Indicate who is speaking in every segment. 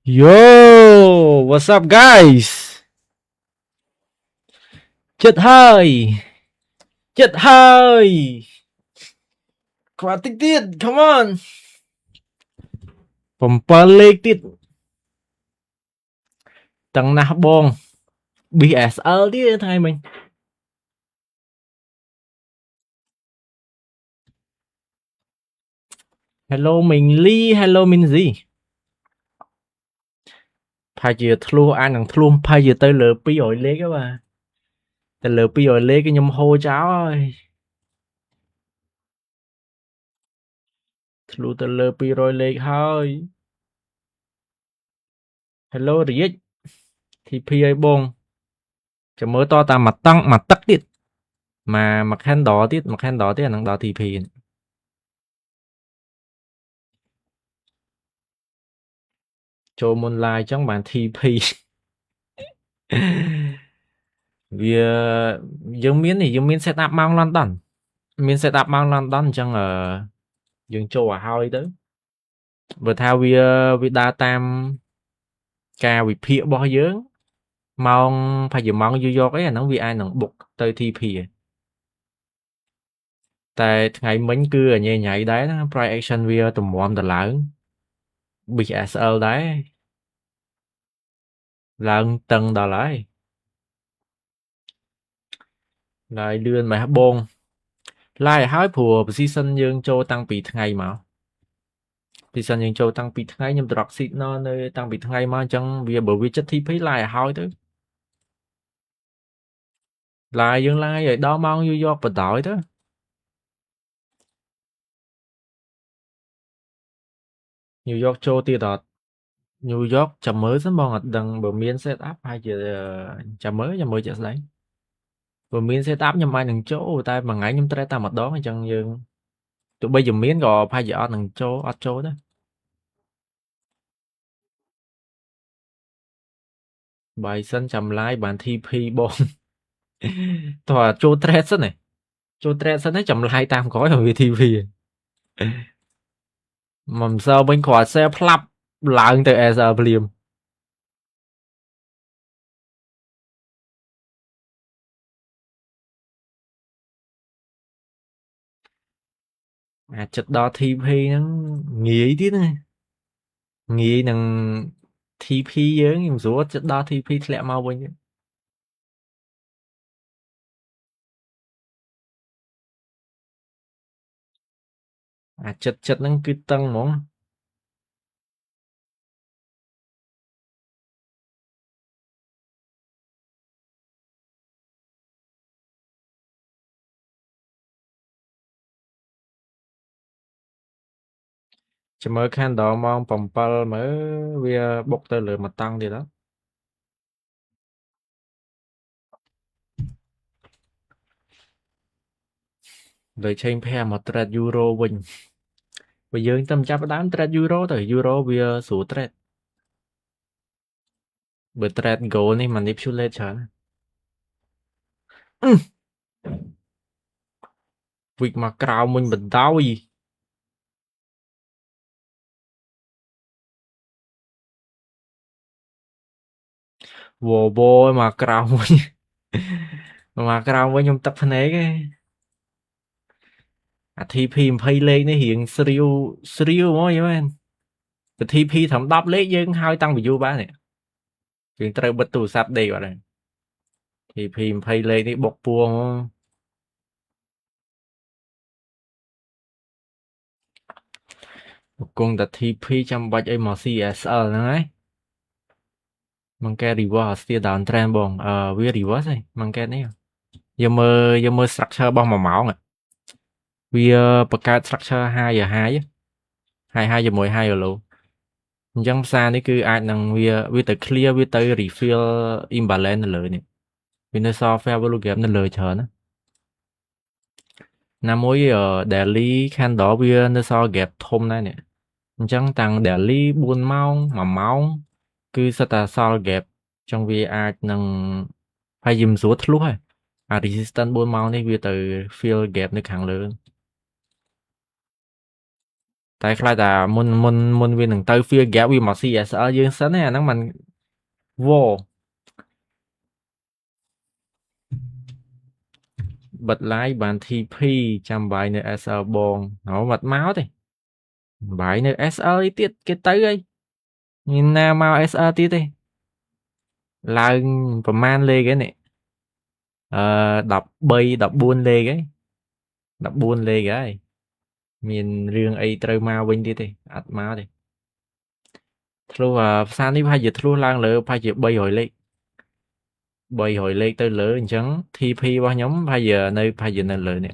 Speaker 1: Yo, what's up guys? Chết hơi, chết hơi. Quá tích tiết, come on. 7 លេខទៀត ទាំងណាស់បង BSL ទៀតថ្ងៃមិញ Hello មិញលី Hello មិញស៊ីផាជាធ្លុះអាននឹងធ្លុះផាជាទៅលើ200 លេខហ៎បាទទៅលើ200 លេខខ្ញុំហូរចោលហើយធ្លុះទៅលើ200 លេខហើយ Hello រាជ TP ឲ្យបងចាំមើលតតាមមួយតង់មួយទឹកទៀតមក handle ទៀតមក handle ទៀតអានឹងដល់ TP ចូលមុន live ចឹងបាន TP វាយើងមាន set up ម៉ោង London មាន set up ម៉ោង London អញ្ចឹងយើងចូលឲ្យហើយទៅបើថាវាដើរតាមការវិភាគរបស់យើងម៉ោងប្រហែលម៉ោងយូរយកអីអាហ្នឹងវាអាចនឹងបុកទៅ TP តែថ្ងៃមិញគឺអញញ៉ៃដែរណា price action វាទម្រាំទៅឡើង BSL ដែរឡើងតឹងដល់ហើយឡើយលឿនម៉េះបងឡាយហើយព្រោះ position យើងចូលតាំងពីថ្ងៃមក position យើងចូលតាំងពីថ្ងៃខ្ញុំ drop signal នៅតាំងពីថ្ងៃមកអញ្ចឹងវាបើវាចិត្ត TP ឡាយឲ្យហើយទៅឡាយយើងឡាយឲ្យដល់ម៉ោងយូរយកបដ ாய் ទៅញូវយ៉កចូលទៀតអត់ញូវយ៉កចាំមើលសិនបងអត់ដឹងបើមាន set up ហើយជាចាំមើលជាក់ស្ដែងបើមាន set up ខ្ញុំអាចនឹងចូលតែមួយថ្ងៃខ្ញុំត្រូវតែម្ដងអញ្ចឹងយើងទោះបីជាមានក៏ប្រហែលជាអត់នឹងចូលអត់ចូលដែរបាយសិនចាំ live បាន TP បងតោះចូល trade សិនចូល trade សិនចាំ live តាមក្រោយឲ្យវា TP មកម្សិលវិញគ្រាន់ share ផ្លាប់ឡើងទៅ SL ភ្លាមអាចចិត្តដល់ TP ហ្នឹងងាយទៀតណាងាយនឹង TP យើងខ្ញុំស្រួលចិត្តដល់ TP ធ្លាក់មកវិញអាចចិត្តហ្នឹងគឺតឹងហ្មងចាំមើល candle ម៉ោង7មើលវាបុកទៅលើមួយតង់ទៀតហ៎លើ change pair មក trade euro វិញបើយើងតែចាប់ផ្ដើម trade euro ទៅ euro វាស្រួល trade បើ trade gold នេះ manipulate ច្រើនវិកមកក្រោមវិញបណ្ដោយវវមកក្រោមវិញមកក្រោមវិញខ្ញុំទឹកភ្នែកឯងអា TP 20 លេខនេះរៀងស្រាវហ្មងយល់មែនបើ TP ត្រឹម10 លេខយើងហើយតាំងពីយូរបានយើងត្រូវបិទទូរស័ព្ទដេកអត់ហើយ TP 20 លេខនេះបុកពួរហ្មងគង់តែ TP ចាំបាច់អីមក CSL ហ្នឹងហើយមកកែ reverse ស្ទា down trend បងវា reverse ហើយមកកែនេះយើងមើល structure របស់1ម៉ោងវាបង្កើត structure high ជាមួយ high low អញ្ចឹងផ្សារនេះគឺអាចនឹងវាទៅ clear វាទៅ refill imbalance នៅលើនេះវានៅសល់ fair value gap នៅលើច្រើនណាមួយ daily candle វានៅសល់ gap ធំដែរនេះអញ្ចឹងតាំង daily 4ម៉ោង1ម៉ោងគឺសិតតែសល់ gap អញ្ចឹងវាអាចនឹងហើយយើងមិនស្រួលធ្លុះហើយអា resistance 4ម៉ោងនេះវាទៅ fill gap នៅខាងលើ តែខ្លាចតែមុនវានឹងទៅ fear gap វាមក CSL យើងសិនណាអាហ្នឹងมันវបិទ live បាន TP ចាំបាយនៅ SL បងហៅបាត់មកទេបាយនៅ SL អីទៀតគេទៅហើយមានណាមក SL ទៀតទេឡើងប្រមាណលេខឯនេះ13 14លេខឯ14លេខហើយមានរឿងអីត្រូវមកវិញទៀតទេអត់មកទេធ្លុះផ្សារនេះប្រហែលជាធ្លុះឡើងលើប្រហែលជា300លេខ300លេខទៅលើអញ្ចឹង TP របស់ខ្ញុំប្រហែលជានៅលើនេះ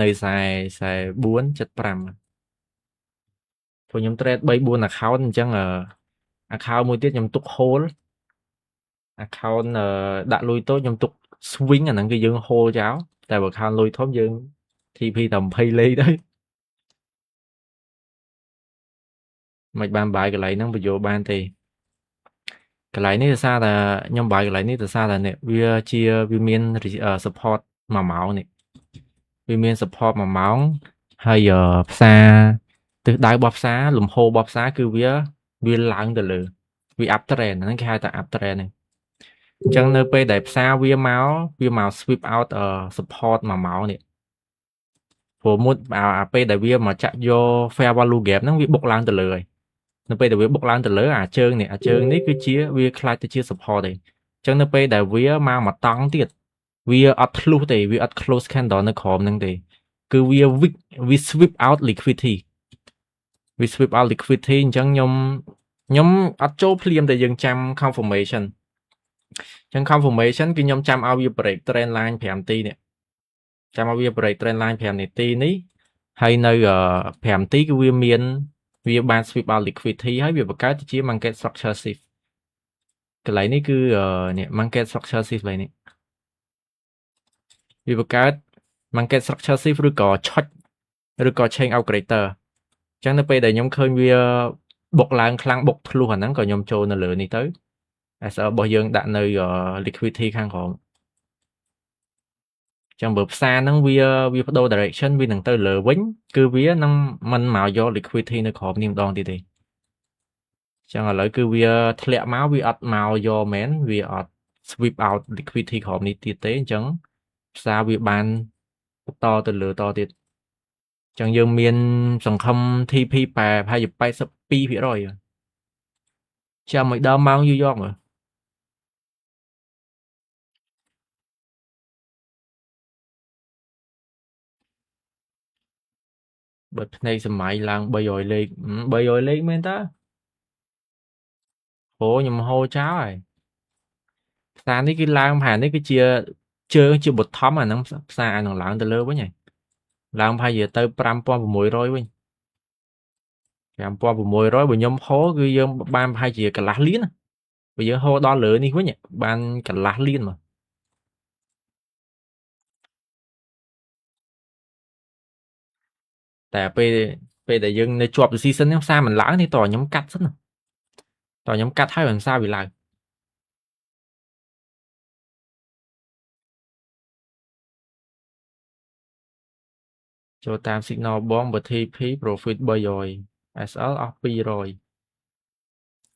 Speaker 1: នៅ44 75ព្រោះខ្ញុំ trade 3 4 account អញ្ចឹងaccount មួយទៀតខ្ញុំទុក hold account ដាក់លុយតូចខ្ញុំទុក swing អាហ្នឹងគឺយើង hold ចោលតែបើ account លុយធំយើង TP តែ20លេខទៅមិនបានបាយកន្លែងហ្នឹងបញ្យោបានទេកន្លែងនេះដោយសារតែខ្ញុំបាយកន្លែងនេះដោយសារតែនេះវាមាន support 1ម៉ោងនេះវាមាន support 1ម៉ោងហើយផ្សារទិសដៅរបស់ផ្សារលំហូររបស់ផ្សារគឺវាឡើងទៅលើវា up trend ហ្នឹងគេហៅថា up trend ហ្នឹងអញ្ចឹងនៅពេលដែលផ្សារវាមក sweep out support 1ម៉ោងនេះព្រោះមុនពេលដែលវាមកចាក់យក fair value gap ហ្នឹងវាបុកឡើងទៅលើហើយនៅពេលដែលវាបុកឡើងទៅលើអាជើងនេះគឺជាវាខ្លាចទៅជា support ទេអញ្ចឹងនៅពេលដែលវាមកតង់ទៀតវាអត់ធ្លុះទេវាអត់ close candle នៅក្រោមហ្នឹងទេគឺវា sweep out liquidity វា sweep out liquidity អញ្ចឹងខ្ញុំអត់ចូលភ្លាមតែយើងចាំ confirmation អញ្ចឹង confirmation គឺខ្ញុំចាំឲ្យវា break trend line 5នាទីនេះចាំឲ្យវា break trend line 5នាទីនេះហើយនៅ5នាទីគឺវាបាន sweep out liquidity ហើយវាបង្កើតជា market structure shift កន្លែងនេះគឺនេះ market structure shift កន្លែងនេះវាបង្កើត market structure shift ឬក៏ឆុចឬក៏ change out greater អញ្ចឹងនៅពេលដែលខ្ញុំឃើញវាបុកឡើងខ្លាំងបុកធ្លុះអាហ្នឹងក៏ខ្ញុំចូលនៅលើនេះទៅ SL របស់យើងដាក់នៅ liquidity ខាងក្រោមចឹងបើផ្សារហ្នឹងវាបដូរ direction វានឹងទៅលើវិញគឺវានឹងមិនមកយក liquidity នៅក្រោមនេះម្ដងទៀតទេចឹងឥឡូវគឺវាធ្លាក់មកវាអត់មកយកមែនវាអត់ sweep out liquidity ក្រោមនេះទៀតទេអញ្ចឹងផ្សារវាបានតទៅលើតទៀតចឹងយើងមានសង្ឃឹម TP ប្រហែលជា 82% ចាំឲ្យដល់ម៉ោងយូរយកមើលបើភ្នែកសម័យឡើង300លេខ300លេខមែនតើអូខ្ញុំហៅចោលហើយផ្សារនេះគឺឡើងប្រហែលនេះគឺជាជើងជា bottom អាហ្នឹងផ្សារអានឹងឡើងទៅលើវិញហើយឡើងប្រហែលជាទៅ 5600 វិញ 5600បើខ្ញុំហៅគឺយើងបានប្រហែលជាកន្លះលានបើយើងហៅដល់លើនេះវិញបានកន្លះលានមកតែពេលដែលយើងនៅជាប់ season ហ្នឹងផ្សារមិនឡើងទេតខ្ញុំកាត់សិនតខ្ញុំកាត់ហើយផ្សារវាឡើងចូលតាម signal បងបើ TP profit 300 SL អស់200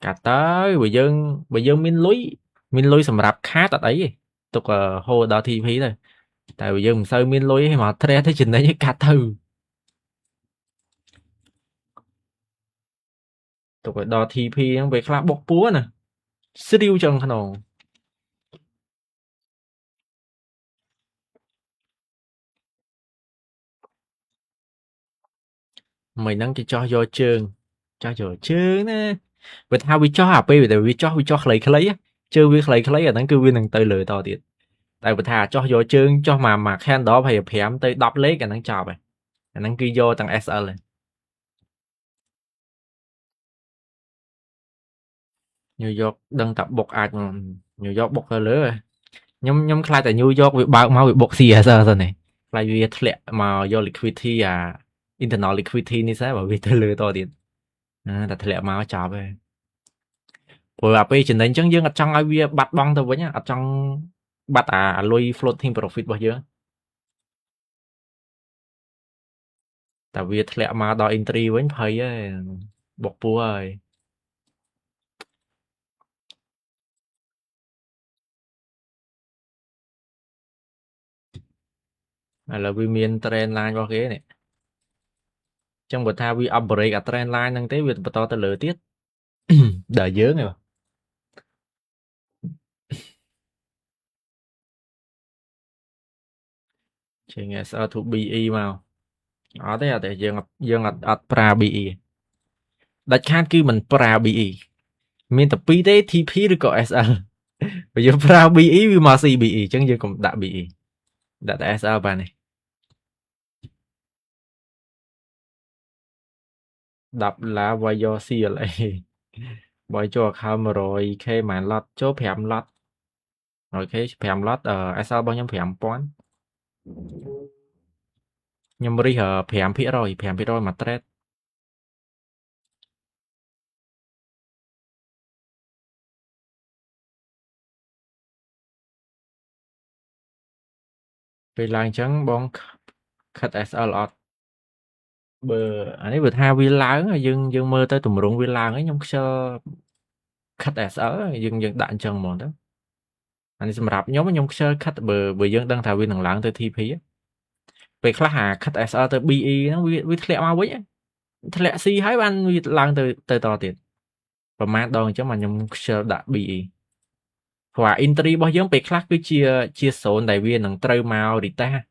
Speaker 1: កាត់ទៅបើយើងមានលុយសម្រាប់ខាតអត់អីទេទុកហូរដល់ TP ទៅតែបើយើងមិនសូវមានលុយទេមក trade ទៅចំណេញឲ្យកាត់ទៅទុកឲ្យដល់ TP ហ្នឹងពេលខ្លះបុកពួរណាស្រាវចឹងក្នុងមិនហ្នឹងគេចោះយកជើងណាបើថាវាចោះពេលដែលវាចោះខ្លីៗជើងវាខ្លីៗអាហ្នឹងគឺវានឹងទៅលើតទៀតតែបើថាចោះយកជើងចោះមក candle 25ទៅ10លេខអាហ្នឹងចប់ហើយអាហ្នឹងគឺយកទាំង SL ហើយញូវយ៉កដឹងតែបុកអាចញូវយ៉កបុកទៅលើខ្ញុំខ្លាចតែញូវយ៉កវាបើកមកវាបុក CSL សិនឯងខ្លាចវាធ្លាក់មកយក liquidity internal liquidity នេះស្អីបើវាទៅលើតទៀតតែធ្លាក់មកចប់ហើយព្រោះពេលចំណេញអញ្ចឹងយើងអត់ចង់ឲ្យវាបាត់បង់ទៅវិញអត់ចង់បាត់អាលុយ floating profit របស់យើង តែវាធ្លាក់មកដល់ entry វិញភ័យហើយបុកពោះហើយឥឡូវវាមាន trend line របស់គេនេះចឹងបើថាវា upgrade អា trend line ហ្នឹងទេវាបន្តទៅលើទៀត ដល់យើងហ៎ចេញ SR to BE មកអត់ទេយើងអត់ប្រើ BE ដាច់ខាតគឺមិនប្រើ BE មានតែពីរទេ TP ឬក៏ SL បើយើងប្រើ BE វាមក CBE អញ្ចឹងយើងកុំដាក់ BE ដាក់តែ SL បានទេ10ឡាវាយយក CLA បើចូល account 100k ម៉ានឡតចូល5ឡត 100k 5ឡតSL របស់ខ្ញុំ5000ខ្ញុំរិះ5%មួយ trade ពេលឡើងអញ្ចឹងបងខិត SL អត់បើអានេះបើថាវាឡើងយើងមើលទៅតម្រង់វាឡើងហើយខ្ញុំខ្ជិលខិត SL យើងដាក់អញ្ចឹងហ្មងទៅអានេះសម្រាប់ខ្ញុំខ្ជិលខិតបើយើងដឹងថាវានឹងឡើងទៅ TP ពេលខ្លះអាខិត SL ទៅ BE ហ្នឹងវាធ្លាក់មកវិញធ្លាក់ C ហើយបានវាឡើងទៅតទៀតប្រហែលដងអញ្ចឹងមកខ្ញុំខ្ជិលដាក់ BE ព្រោះអា entry របស់យើងពេលខ្លះគឺជា zone ដែលវានឹងត្រូវមក retest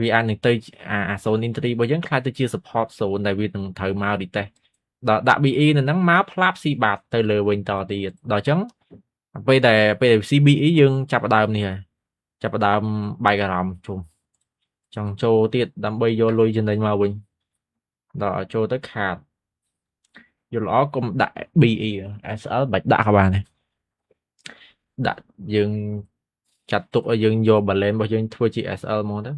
Speaker 1: វាអាចនឹងទៅអា zone entry របស់យើងខ្លាចទៅជា support zone ដែលវានឹងត្រូវមក retest ដល់ដាក់ BE នៅហ្នឹងមកផ្លាប់ C បាតទៅលើវិញតទៀតដល់អញ្ចឹងពេល CBE យើងចាប់ផ្ដើមនេះហើយចាប់ផ្ដើមបែកអារម្មណ៍ជុំចង់ចូលទៀតដើម្បីយកលុយចំណេញមកវិញដល់ចូលទៅខាតយល់ល្អកុំដាក់ BE SL បាច់ដាក់ក៏បានដែរដាក់យើងចាត់ទុកឲ្យយើងយក balance របស់យើងធ្វើជា SL ហ្មងទៅ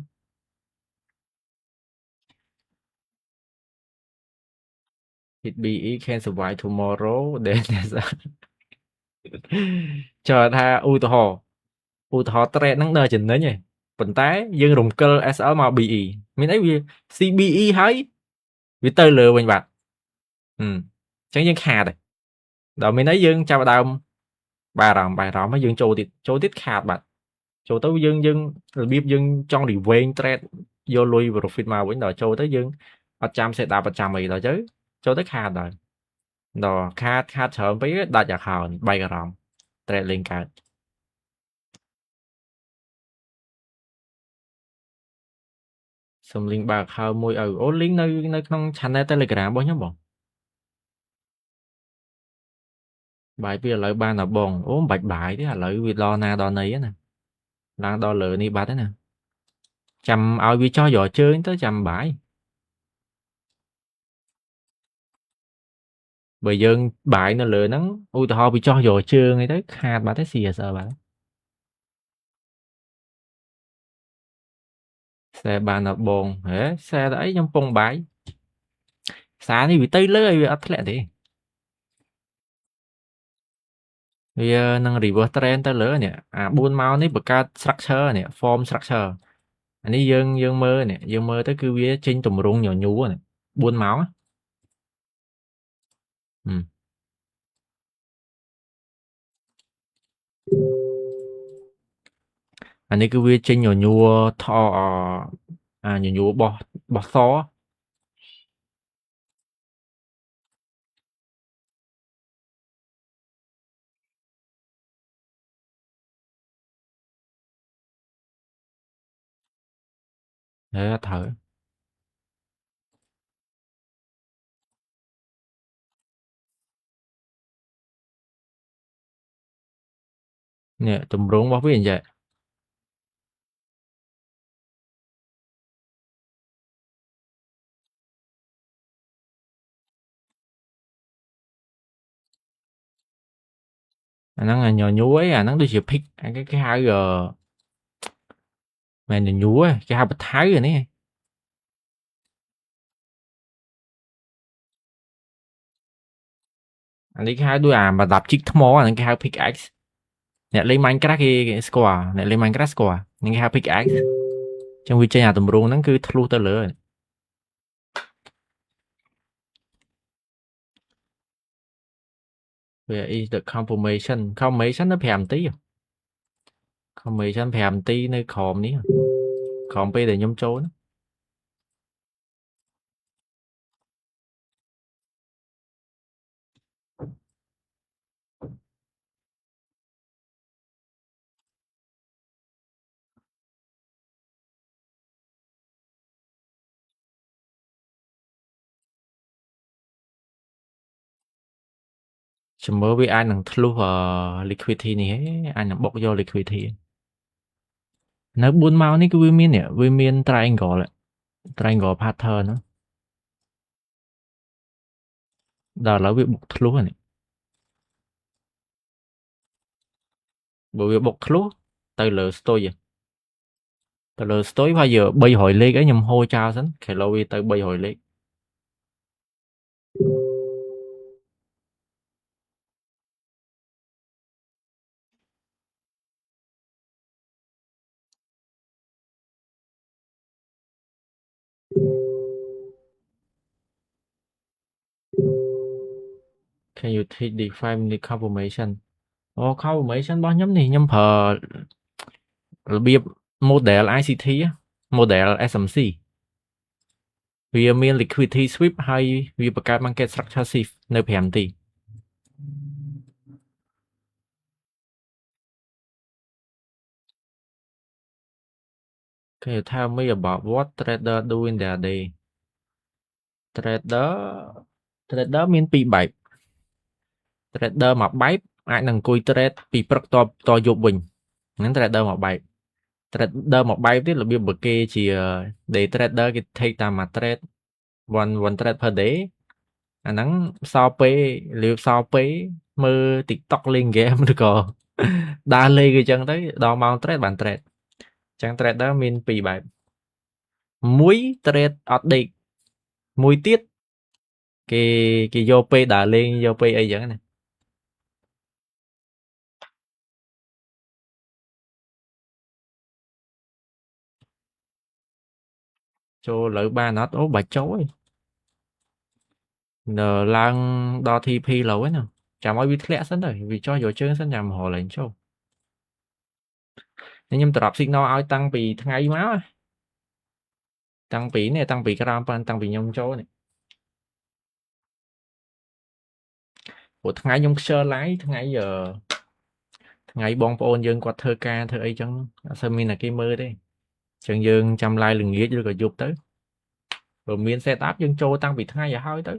Speaker 1: hit BE can survive tomorrow then SL chờថាឧទាហរណ៍ trade ហ្នឹងដល់ចំណេញឯងប៉ុន្តែយើងរំកិល SL មក BE មានអីវា CBE ហើយវាទៅលើវិញបាត់អញ្ចឹងយើងខាតដល់មានអីយើងចាប់ដើមបាយអារម្មណ៍ហើយយើងចូលទៀតខាតបាត់ចូលទៅយើងរបៀបយើងចង់ revenge trade យកលុយ profit មកវិញដល់ចូលទៅយើងអត់ចាំ setup អត់ចាំអីដល់ទៅចូលទៅខាតដល់ខាតច្រើនពេកដាច់ account បែកអារម្មណ៍ trade លេងកើតសុំ link បើក account មួយឲ្យអូ link នៅក្នុង channel Telegram របស់ខ្ញុំបងបាយពីឥឡូវបានតែបងអូមិនបាច់បាយទេឥឡូវវាដល់ណាដល់ណីណាឡើងដល់លើនេះបាត់ហើយណាចាំឲ្យវាចោះយកជើងទៅចាំបាយបើយើងបាយនៅលើហ្នឹងឧទាហរណ៍វាចោះយកជើងអីទៅខាតបាត់ទេ CSR បាត់ខ្សែបានតែបងហេខ្សែទៅអីខ្ញុំពងបាយខ្សែនេះវាទៅលើឲ្យវាអត់ធ្លាក់ទេវានឹង reverse trend ទៅលើនេះអា4ម៉ោងនេះបង្កើត structure នេះ form structure អានេះយើងមើលនេះយើងមើលទៅគឺវាចេញតម្រង់ញញូនេះ4ម៉ោងអានេះគឺវាចេញញញូថញញូរបស់សហេត្រូវនេះតម្រង់របស់វាអញ្ចឹងអាហ្នឹងញញូអីអាហ្នឹងដូចជា pick គេហៅមែនញញូគេហៅបថៅអានេះអានេះគេហៅដូចអាប្រដាប់ជីកថ្មអាហ្នឹងគេហៅ pickaxe អ្នកលេង Minecraft គេស្គាល់អ្នកលេង Minecraft ស្គាល់ហ្នឹងគេហៅ pickaxe ចឹងវាចេញអាតម្រង់ហ្នឹងគឺធ្លុះទៅលើ where is the confirmation confirmation nó 5 នាទី confirmation 5 នាទីនៅក្រោមនេះក្រោមពេលដែលខ្ញុំចូលណាខ្ញុំមើលវាអាចនឹងធ្លុះliquidity នេះអាចនឹងបុកយក liquidity នៅ4ម៉ោងនេះគឺវាមាន triangle pattern ណាដល់ឥឡូវវាបុកធ្លុះនេះបើវាបុកធ្លុះទៅលើ stoi ទៅលើ stoi ហើយ300លេខអីខ្ញុំហូរចោលសិន kilo វាទៅ300លេខcan you take define the confirmation confirmation របស់ខ្ញុំនេះខ្ញុំប្រើរបៀប model ICT model SMC វាមាន liquidity sweep ហើយវាបង្កើត market structure shift នៅ5នាទីCan you tell me about what trader do in their day trader មាន2បែប trader មួយបែបអាចនឹងអង្គុយ trade ពីព្រឹកតយប់វិញហ្នឹង trader មួយបែប trader មួយបែបទៀតរបៀបបើគេជា day trader គេ take តាមមួយ trade one trade per day អាហ្នឹងសល់ពេលលាវសល់ពេលមើល TikTok លេង game ឬក៏ដើរលេងអញ្ចឹងទៅដល់ម៉ោង trade បាន trade អញ្ចឹង trader មាន2បែបមួយ trade អត់ដេកមួយទៀតគេយកពេលដើរលេងយកពេលអីចឹងណាចូលលើបានអត់អូបាច់ចូលឯងឡើងដល់ TP ឡូវហ្នឹងណាចាំឲ្យវាធ្លាក់សិនទៅវាចោះយកជើងសិនចាំរហឡើងចូលខ្ញុំ drop signal ឲ្យតាំងពីថ្ងៃមកតាំងពីក្រោមប៉ាន់តាំងពីខ្ញុំចូលនេះព្រោះថ្ងៃខ្ញុំខ្ជិលឡាយថ្ងៃបងប្អូនយើងគាត់ធ្វើការធ្វើអីចឹងអត់សូវមានតែគេមើលទេអញ្ចឹងយើងចាំឡាយល្ងាចឬក៏យប់ទៅព្រោះមាន set up យើងចូលតាំងពីថ្ងៃឲ្យហើយទៅ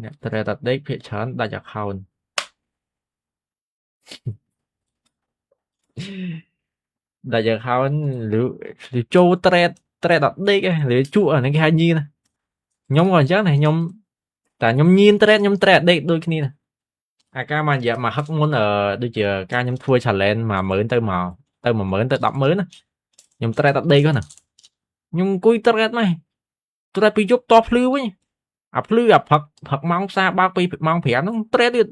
Speaker 1: អ្នក trade អត់ដេកភាគច្រើនដាច់ account ដាច់ account ឬចូល trade អត់ដេកឬជក់អានេះគេហៅញៀនខ្ញុំក៏អញ្ចឹងដែរខ្ញុំតែខ្ញុំញៀន trade ខ្ញុំ trade អត់ដេកដូចគ្នាអាការមករយៈមួយហឹកមុនដូចជាការខ្ញុំធ្វើ challenge 10000ទៅ10000ទៅ100,000ណាខ្ញុំ trade អត់ដេកហ្នឹងខ្ញុំអង្គុយ trade មក trade ពីយប់តភ្លឺវិញអាភ្លឺអាព្រឹកម៉ោងផ្សារបើកពីម៉ោង5ហ្នឹង trade ទៀត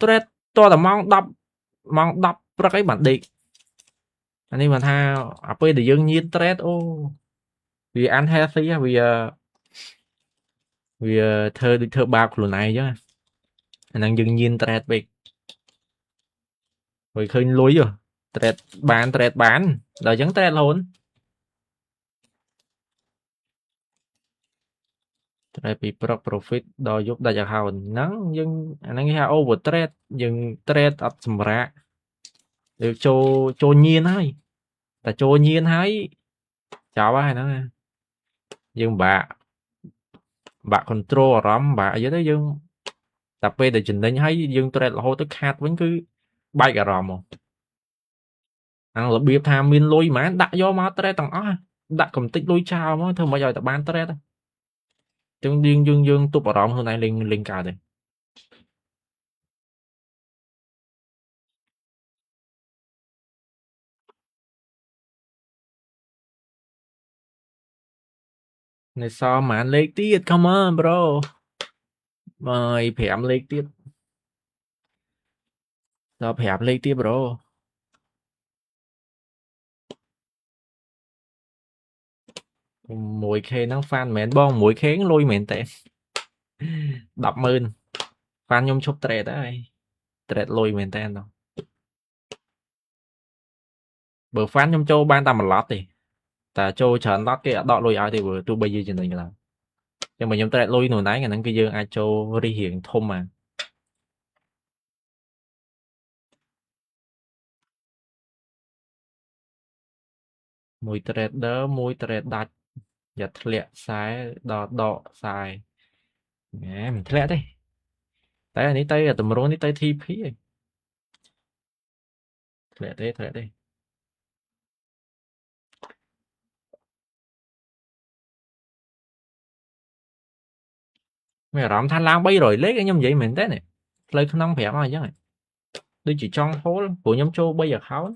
Speaker 1: trade តតែម៉ោង10ព្រឹកអីបានដេកអានេះបានថាអាពេលដែលយើងញៀន trade អូវា unhealthy វាធ្វើដូចធ្វើបាបខ្លួនឯងអញ្ចឹងអាហ្នឹងយើងញៀន trade ពេកហើយឃើញលុយ trade បាន ដល់អញ្ចឹង trade រហូត trade ពីព្រឹក profit ដល់យប់ដាច់ account ហ្នឹងយើងអាហ្នឹងគេហៅ over trade យើង trade អត់សម្រាកយើងចូលញៀនហើយតែចូលញៀនហើយចោលហើយហ្នឹងយើងបាក់ control អារម្មណ៍បាក់អីទៅយើងតែពេលដែលចំណេញហើយយើង trade រហូតទៅខាតវិញគឺបែកអារម្មណ៍ហ្មងអារបៀបថាមានលុយហ្មងដាក់យកមក trade ទាំងអស់ដាក់កំតិចលុយចោលមកធ្វើមិនឲ្យតែបាន trade ចឹងយើងទប់អារម្មណ៍ខ្លួនឯងលេងកើតទេនៅសល់ប្រហែលលេខទៀត come on bro ហើយ5លេខទៀតដល់5លេខទៀត bro 1k ហ្នឹង fan មែនបង 1k លុយមែនតើ 10,000 fan ខ្ញុំឈប់ trade ហើយ trade លុយមែនតើបើ fan ខ្ញុំចូលបានតែ1 lot ទេតែចូលច្រើន lot គេអត់ដកលុយឲ្យទេបើទោះបីយើងចំណេញក៏ដោយចឹងបើខ្ញុំ trade លុយខ្លួនឯងអាហ្នឹងគឺយើងអាចចូលរិះរៀងធំមកមួយ trader មួយ trade ដាច់យ៉ាធ្លាក់ខ្សែដល់ដកខ្សែមិនធ្លាក់ទេតែអានេះទៅតម្រងនេះទៅ TP ហើយធ្លាក់ទេមានអារម្មណ៍ថាឡើង300លេខខ្ញុំនិយាយមែនទេនេះផ្លូវក្នុងប្រាប់មកអញ្ចឹងដូចជាចង់ហូលព្រោះខ្ញុំចូល3 account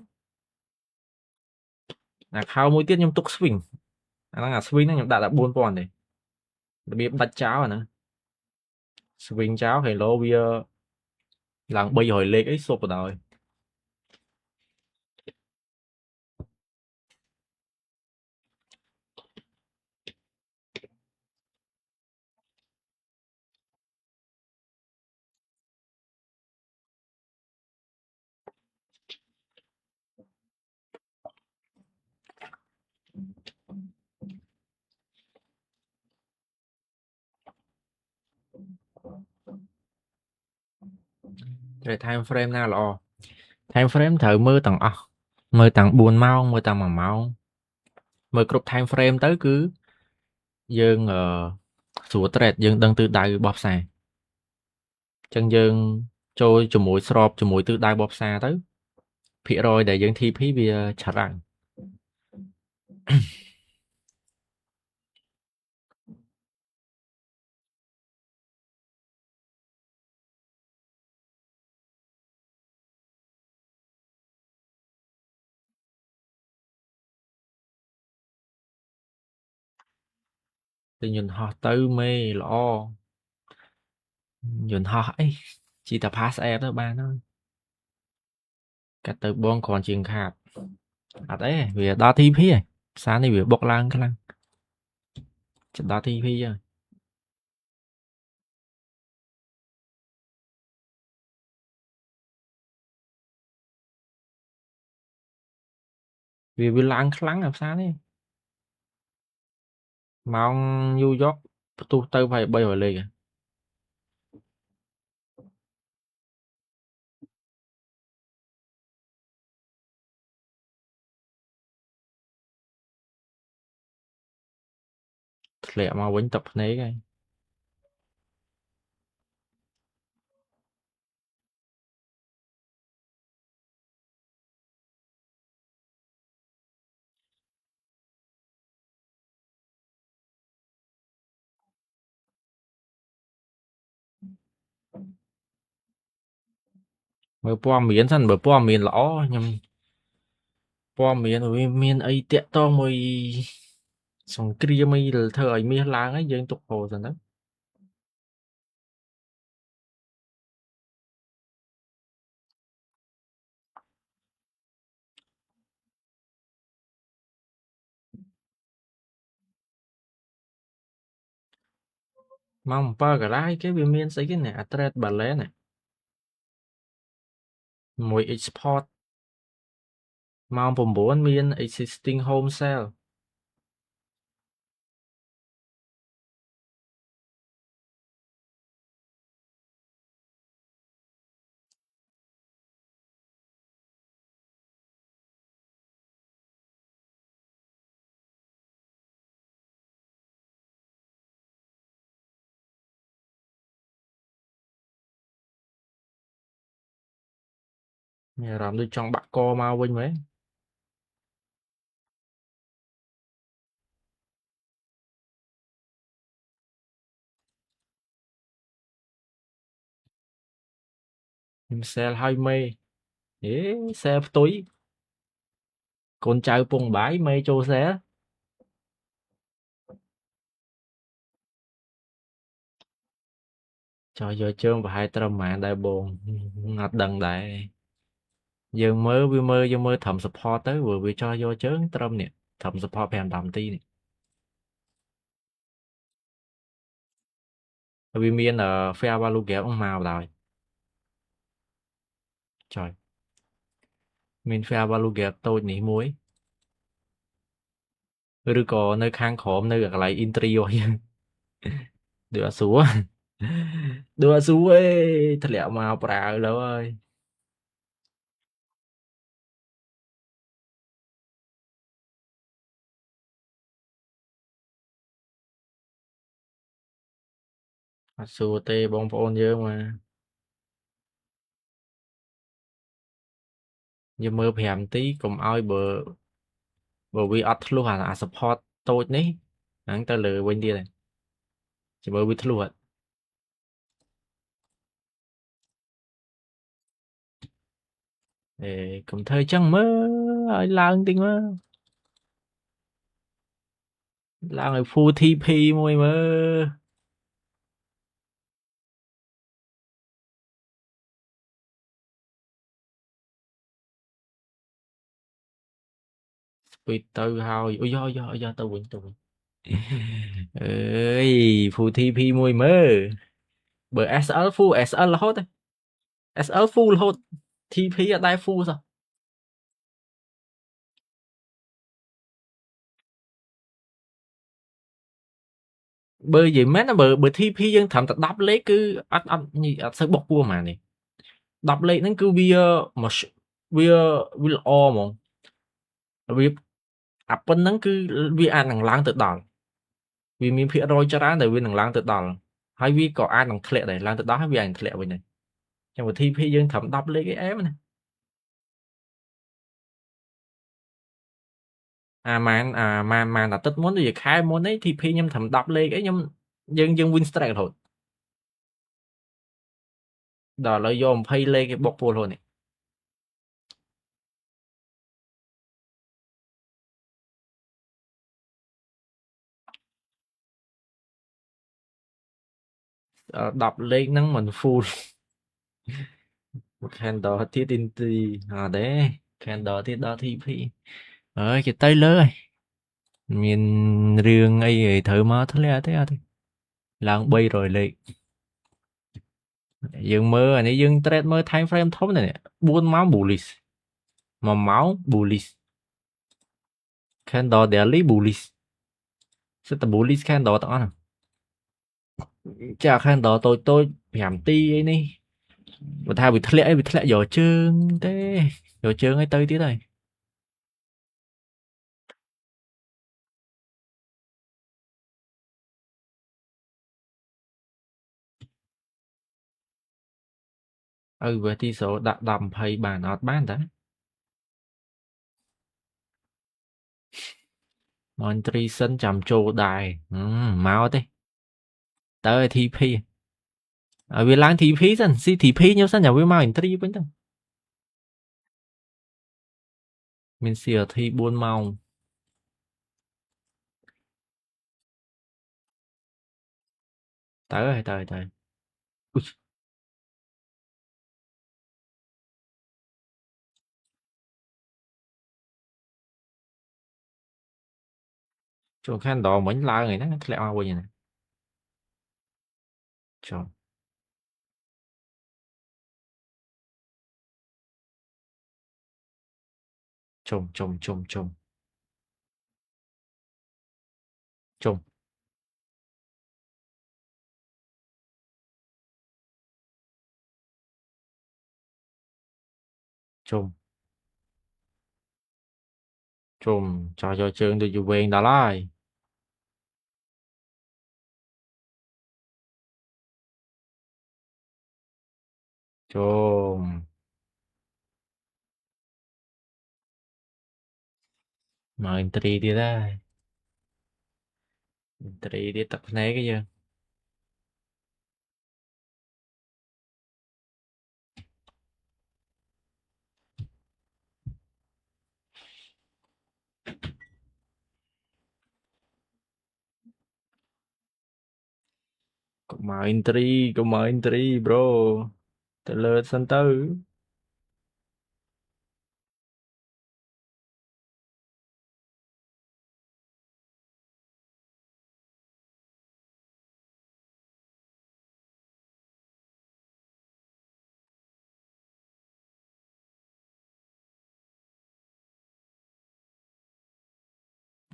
Speaker 1: account មួយទៀតខ្ញុំទុក swing អាហ្នឹងអា swing ហ្នឹងខ្ញុំដាក់តែ 4000 ទេរបៀបដាច់ចោលអាហ្នឹង swing ចោល hello វាឡើង300លេខអីសុបបណ្ដោយតែ time frame ណាល្អ time frame ត្រូវមើលទាំងអស់មើលទាំង4ម៉ោងមើលទាំង1ម៉ោងមើលគ្រប់ time frame ទៅគឺយើងស្រួល trade យើងដឹងទិសដៅរបស់ផ្សារអញ្ចឹងយើងចូលជាមួយស្របជាមួយទិសដៅរបស់ផ្សារទៅភាគរយដែលយើង TP វាច្រើនតែយន្តហោះទៅមេល្អយន្តហោះអីជីតា pass app ទៅបានហើយកាត់ទៅបងគ្រាន់ជាងខាតអត់ទេវាដល់ TP ហើយផ្សារនេះវាបុកឡើងខ្លាំងចិត្តដល់ TP ហើយវាឡើងខ្លាំងអាផ្សារនេះម៉ោងញូវយ៉កផ្ទុះទៅប្រហែល300លេខធ្លាក់មកវិញទឹកភ្នែកហើយមើលព័ត៌មានសិនបើព័ត៌មានល្អខ្ញុំព័ត៌មានវាមានអីតាក់ទងមួយសង្គ្រាមអីធ្វើឲ្យមាសឡើងហើយយើងទុកហូរសិនទៅម៉ោង7កន្លះគេវាមានស្អីគេនេះ trade balance មួយ export ម៉ោង9មាន existing home sale មានអារម្មណ៍ដូចចង់បាក់កមកវិញហ្មងខ្ញុំ sale ឲ្យមេsale ផ្ទុយកូនចៅពងបាយមេចូល sale ចោះយកជើងប្រហែលត្រឹមប៉ុន្មានដែរបងអត់ដឹងដែរយើងមើលយើងមើលត្រឹម support ទៅព្រោះវាចោះយកជើងត្រឹមនេះត្រឹម support 5 10នាទីនេះ vì miền ở fair value gap ông màu rồi trời miền fair value gap tôi nỉ muối rồi có nơi khang khóm nơi lại intri rồi đưa xuống đưa xuống ấy thật lẹ mà bà lâu ơi xuống tê bông phôn nhớ mà nhưng mơ hẻm tí cùng ai bờ bờ vi ọt luôn à support tôi ní hắn ta lừa bên đi này chỉ bờ vi luôn để cùng thời chẳng mơ ai lang tinh mơ lang người full TP môi mơ bị tư hao ôi do tôi ơi full TP môi mơ bờ SL full SL là hot đấy SL full là hot TP ở đây full sao bờ gì mét nó bờ TP dân thầm tập đắp lấy cứ ăn như sẽ bọc cua mà này đọc lấy nó cứ bia mà bia bia o mà bia Apple nó cứ bia ăn thằng lang tự đòn vì mình phía rồi cho ra để vì thằng lang tự đòn hay vì có ai thằng thẹn để lang tự đó hay vì anh thẹn vậy này trong một thi phi dân thẩm đọc lấy cái ém này mà là tất muốn gì khai muốn ấy thì phi nhâm thẩm đọc lấy cái nhâm dân dân win strike thôi đó là do phay lên cái bọc vô thôi này đọc lên nó mình full một handle thiết in à đấy handle thiết đó thi phi ơi cái tay lớn miền riêng ấy thử mà thế lần bay rồi lại dương mơ này dương trade mơ time frame thống này buôn máu bullish mà máu bullish candle daily bullish sẽ tập bullish candle tao nè chả candle tôi hàm ti ấy nè mà thao bị thlẽ giờ chương thế giờ chương ấy tới tí đây về tí số đặt đầm hay bàn ọt bán đã Montry sân chầm trồ đài máu thế tới TP ở vì lang TP sân si TP nhau sân nhà với mau entry bên đó mình xìa thì buôn màu tới ui chỗ khan đồ mấy la người nó lẹ qua vậy nè trời trông trông trông trông cho trường được dù quen đã lại trông mà entry đi ra entry đi tập này cái gì cũng mà entry bro từ lơ sân tư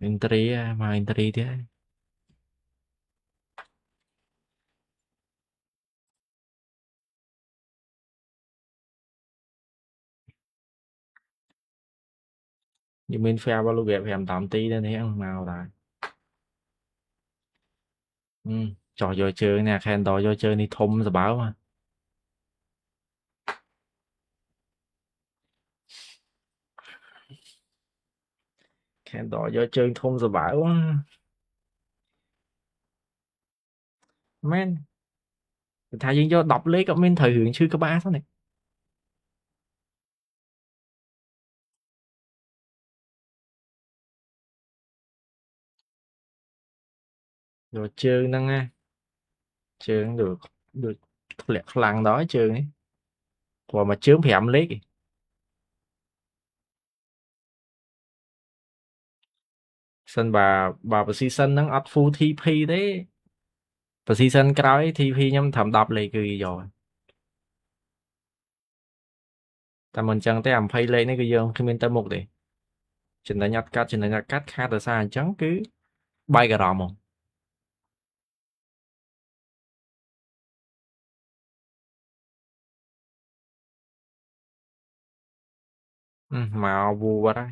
Speaker 1: Entry á, mà entry thế. Nhưng mình phe bao lâu về em 8 tí nên thấy ăn màu lại. Ừ. Trò vô chơi nè, khen đòi vô chơi đi thum rồi báo mà. Khen đòi vô chơi thum rồi báo á. Men, thay vì do đọc lấy các mình thời hưởng chưa các ba thôi này. Rồi chơi năng á, chơi được được lẹ lằng đó chơi ấy. Còn mà chướng phải ẩm lấy kì. Sân bà season năng ọt full TP đấy. Bà season cái đó ấy, TP nhóm thầm đọc lại cười rồi. Ta mình chẳng tới ẩm phay lên cái dương khi mình tới một đi. Chừng đã nhặt cắt khá từ xa chẳng cứ bay cả ròm không. Ừ, mà vù vào đây.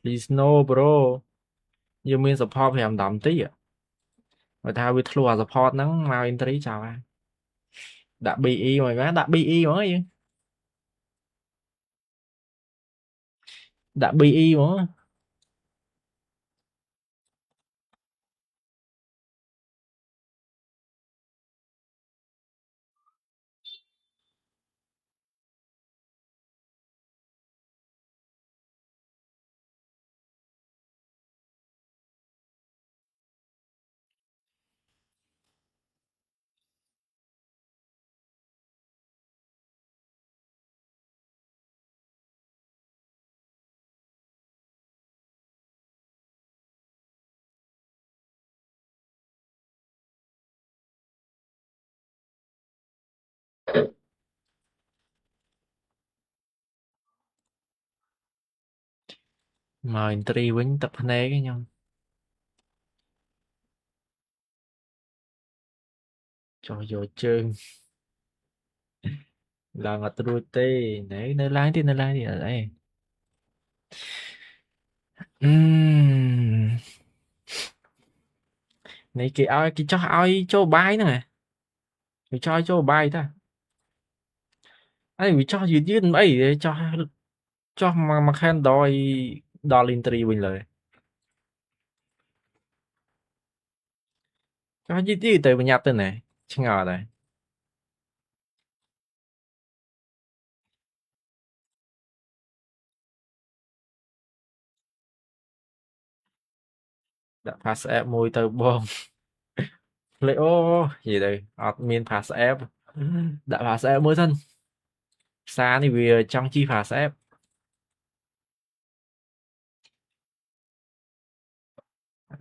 Speaker 1: Please no bro. Dương mình support phải ẩm đậm tí à. Người ta bị thua support nắng mau entry chào à. Đã BE mà má, đã BE mà gì. Đã BE mà. Mà entry quýnh tập nê cái nhau. Cho vô chơi. Là ngọt đuôi tê. Đấy, nơi lái thì ở đây. Ừm. Này cái cho ai cho bài nè. Vì cho ai cho bài ta. Ấy vì cho gì chứ mấy để cho mà khen đòi đòi entry bình lời. Cho gì chứ từ bên nhập tên này. Chứ ngờ đây. Đã pass app môi tờ bom. Lệ ô gì đây admin pass app đã pass app mới thân xa thì vì trong chi pass app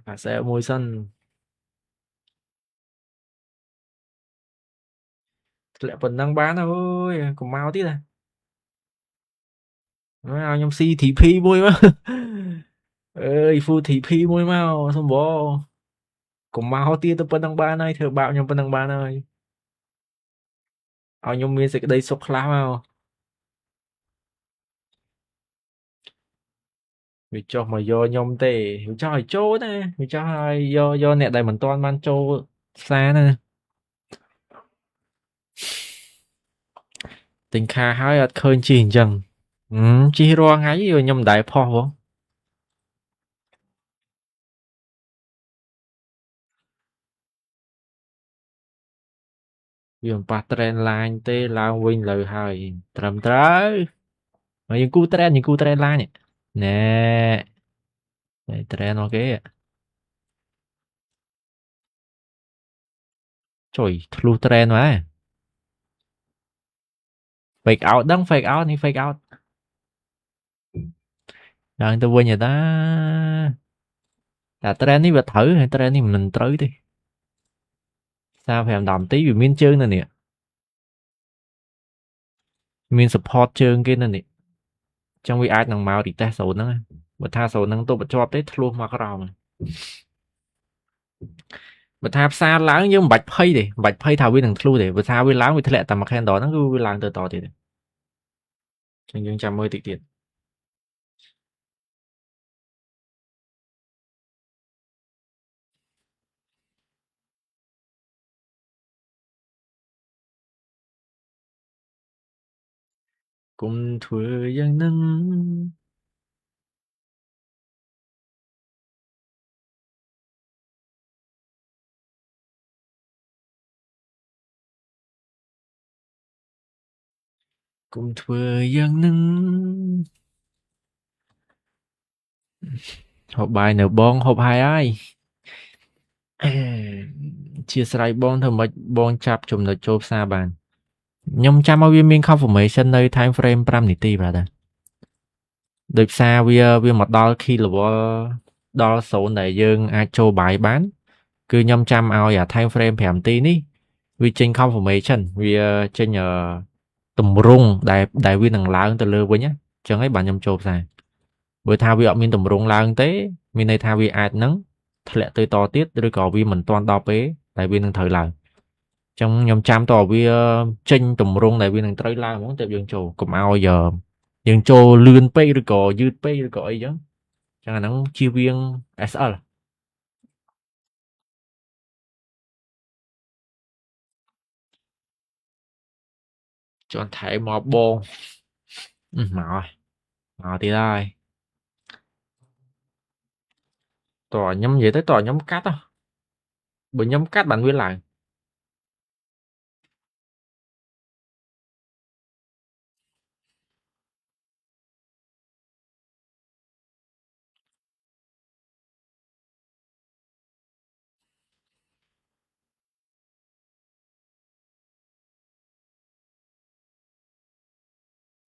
Speaker 1: pass app mới sân lệ phần đăng bán ơi còn mau tí này mau nhom si thị phi môi mà ơi phu thị phi môi mau xong bố còn mau tí tôi phần đăng bán này thưa bạo nhom phần đăng bán ơi ao nhom miên sẽ đây sốc lá mau vì cho mà do nhom tệ vì cho hỏi chỗ nè vì cho hỏi do nè đại mình toàn ban châu xa nè tình khá hai ở khơi chỉ chẳng chỉ roa ngay rồi nhom đại phò không Dường bạc trend line tê lao vinh lời hỏi trầm tới mà những cu trend line nè nè trend ok ạ trời lưu trend mà fake out đăng fake out thì fake out ឡើងទៅវិញតាតែ trend នេះវាត្រូវហើយ trend នេះមិនត្រូវទេ35 10នាទីវាមានជើងនៅនេះមាន support ជើងគេនៅនេះអញ្ចឹងវាអាចនឹងមក retest 0ហ្នឹងបើថា0ហ្នឹងទៅបញ្ជាប់ទេធ្លោះមកក្រោមបើថាផ្សារឡើងយើងមិនបាច់ភ័យទេមិនបាច់ភ័យថាវានឹងធ្លុះទេបើថាវាឡើងវាធ្លាក់តែមួយ candle ហ្នឹងគឺវាឡើងទៅតទៀតអញ្ចឹងយើងចាំមើលតិចទៀតគុំធ្វើយ៉ាងហ្នឹងគុំធ្វើយ៉ាងហ្នឹងហូបបាយនៅបងហូបហើយហើយអធិស្ឋានបងធ្វើម៉េចបងចាប់ចំណុចចូលផ្សារបានខ្ញុំចាំឲ្យវាមាន confirmation នៅ time frame 5 នាទីបាទដោយផ្សារវាមកដល់ key level ដល់ zone ដែលយើងអាចចូលបាយបានគឺខ្ញុំចាំឲ្យអា time frame 5 នាទីនេះវាចេញ confirmation វាចេញតម្រង់ដែលវានឹងឡើងទៅលើវិញអញ្ចឹងហើយបាទខ្ញុំចូលផ្សារបើថាវាអត់មានតម្រង់ឡើងទេមានន័យថាវាអាចនឹងធ្លាក់ទៅតទៀតឬក៏វាមិនទាន់ដល់ពេលដែលវានឹងត្រូវឡើងអញ្ចឹងខ្ញុំចាំតើវាចេញតម្រង់ដែលវានឹងត្រូវឡើងហ្មងទើបយើងចូលកុំឲ្យយើងចូលលឿនពេកឬក៏យឺតពេកឬក៏អីចឹងអាហ្នឹងជៀសវាង SL ជន់ថែមកបងមកហើយមកទៀតហើយតើខ្ញុំនិយាយទៅតើខ្ញុំកាត់បើខ្ញុំកាត់បានវាឡើង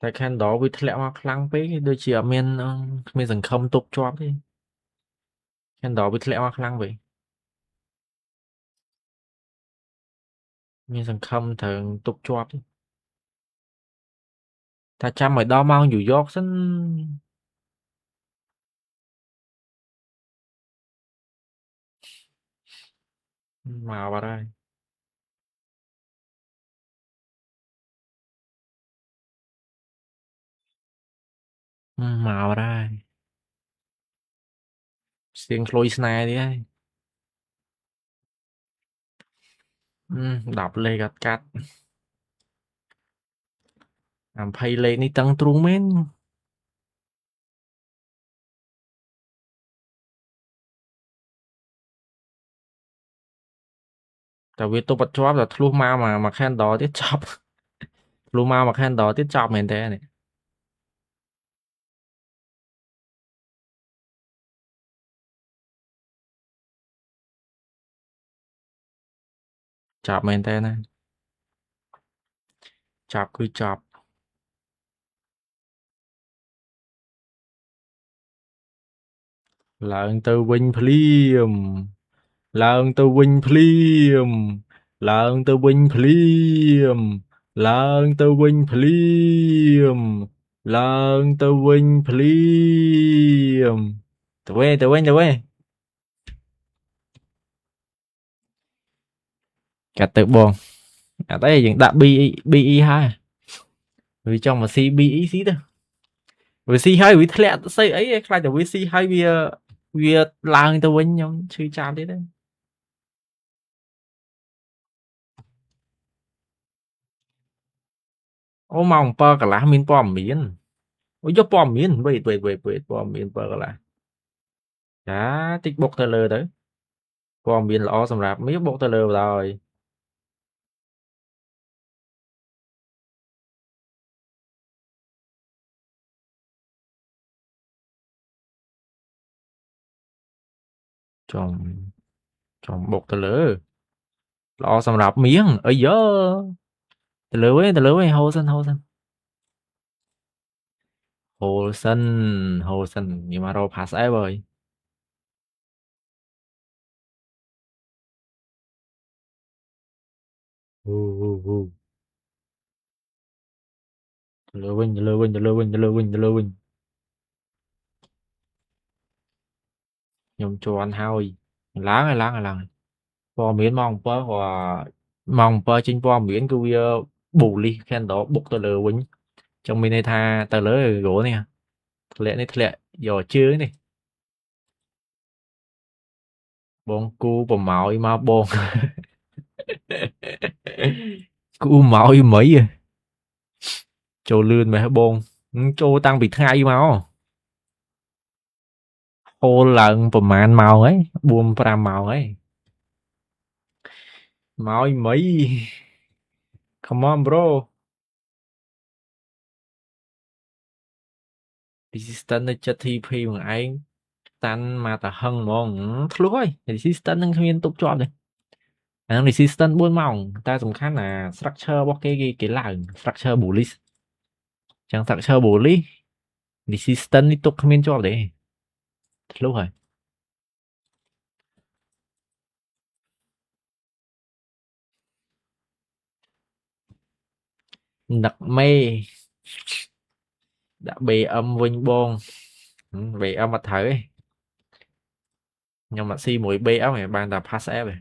Speaker 1: តែ candle វាធ្លាក់មកខ្លាំងពេកដូចជាអត់មានគ្មានសង្ឃឹមទប់ជាប់ទេ candle វាធ្លាក់មកខ្លាំងពេកមានសង្ឃឹមត្រូវទប់ជាប់ទេថាចាំឲ្យដល់ម៉ោងញូវយ៉កសិនមកបាត់ហើយមកបាត់ហើយស្ទៀងក្លុយស្នេហ៍ទៀតហើយ10លេខអត់កាត់20លេខនេះតឹងទ្រូងមែនតែវាទប់អត់ជាប់តែធ្លុះមកមួយ candle ទៀតចប់ធ្លុះមកមួយ candle ទៀតចប់មែនតើនេះចប់មែនតើណាចប់គឺចប់ឡើងទៅវិញភ្លាមឡើងទៅវិញភ្លាមឡើងទៅវិញភ្លាមឡើងទៅវិញភ្លាមឡើងទៅវិញភ្លាមទៅវិញកាត់ទៅបងអត់អីយើងដាក់ BE ហើយវាចង់មក CBEC ទៅវា C ហើយវាធ្លាក់ស្អីអីខ្លាចតែវា C ហើយវាឡើងទៅវិញខ្ញុំឈឺចាំទៀតអូម៉ោង7កន្លះមានព័ត៌មានអូយកព័ត៌មាន wait ព័ត៌មាន7កន្លះចាតិចបុកទៅលើទៅព័ត៌មានល្អសម្រាប់មាសបុកទៅលើបណ្ដោយចំបុកទៅលើល្អសម្រាប់មាសអីយើទៅលើវិញហូរសិន Holson nhưng mà rồi pass ép rồi. Ừ. Lơ Vinh nhung cho anh hai láng bò miến mong bơ chính bò miến cứ bù li khen đó buộc tờ lơ Vinh trong mình này tha tờ lơ gỗ nè lẹ giờ chưa này bon cu bò mạo mà bon cu mạo mấy à châu lươn mày hả bon châu tăng bị thay mà ô lần bò mạn màu ấy buông pra màu ấy mạo mấy come on bro resistance នៅចិត្ត TP មួយឯងតាន់មកតាហឹងហ្មងធ្លុះហើយ resistance នឹងគ្មានទប់ជាប់ទេអានឹង resistance 4ម៉ោងតែសំខាន់អា structure របស់គេឡើង structure bullish ចឹង structure bullish resistance នេះទប់គ្មានជាប់ទេធ្លុះហើយដឹកមេដាក់ BM វិញបង BM អត់ត្រូវទេខ្ញុំអត់ស៊ីមួយ BM ឯងបានតែ pass F ឯង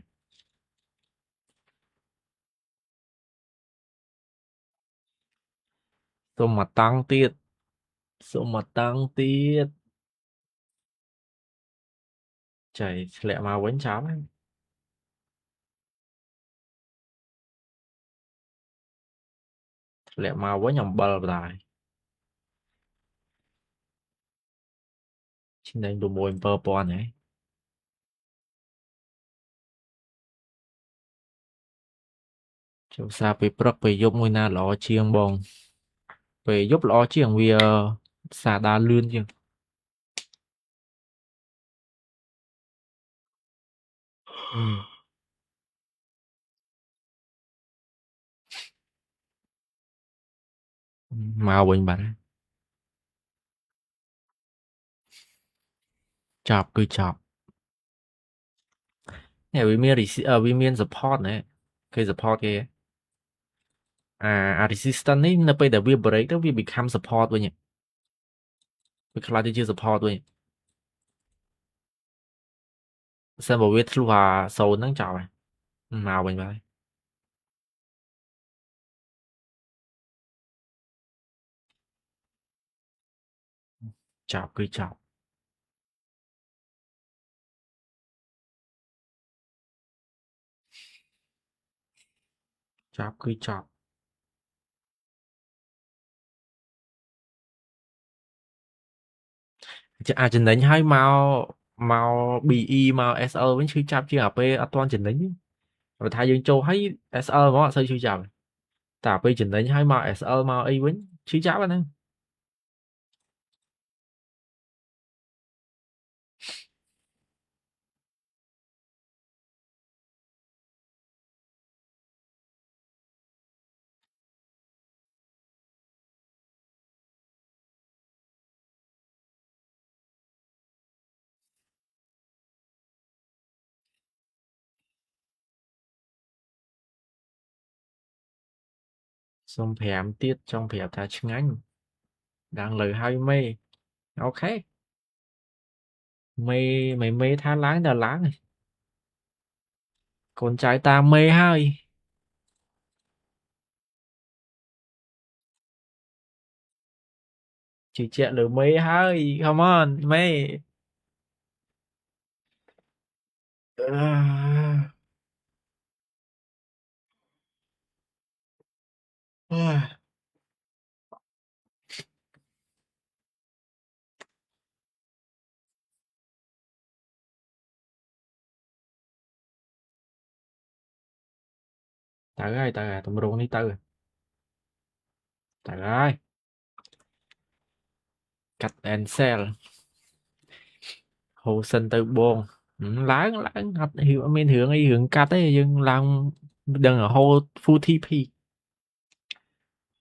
Speaker 1: សុំមកតង់ទៀតសុំមកតង់ទៀតចៃធ្លាក់មកវិញចាំហើយធ្លាក់មកវិញអំបិលបណ្ដោយឈ្នះ6 7000ហ៎ចូលសារពេលព្រឹកពេលយប់មួយណាល្អជាងបងពេលយប់ល្អជាងវាសារដើរលឿនជាងមកវិញបាត់ហើយចប់គឺចប់នេះវាមាន វាមាន support ណែគេ support គេអា resistance នេះនៅពេលដែលវា break ទៅវា become support វិញវាខ្លាចទៅជា support វិញបើសិនបើវាធ្លុះអា0ហ្នឹងចប់ហើយមកវិញបាត់ហើយចប់គឺចប់ចប់គឺចប់អាចចំណេញហើយមក BE មក SL វិញឈឺចាប់ជាងអាពេលអត់ទាន់ចំណេញបើថាយើងចូលហើយ SL ហ្មងអត់សូវឈឺចាប់តែពេលចំណេញហើយមក SL មកអីវិញឈឺចាប់ហ្នឹងសុំ5ទៀតចង់ប្រាប់ថាឆ្ងាញ់ដល់លើហើយមេអូខេមេថាឡើងដល់ឡើងកូនចៅតាមមេហើយជឿជាក់លើមេហើយ come on មេអឺអឺទៅហើយតម្រងនេះទៅហើយកាត់ Ansel ហូសិនទៅបងឡើងអត់ហ៊ានមានរឿងអីរឿងកាត់ទេយើងឡើងដឹងរហូត full TP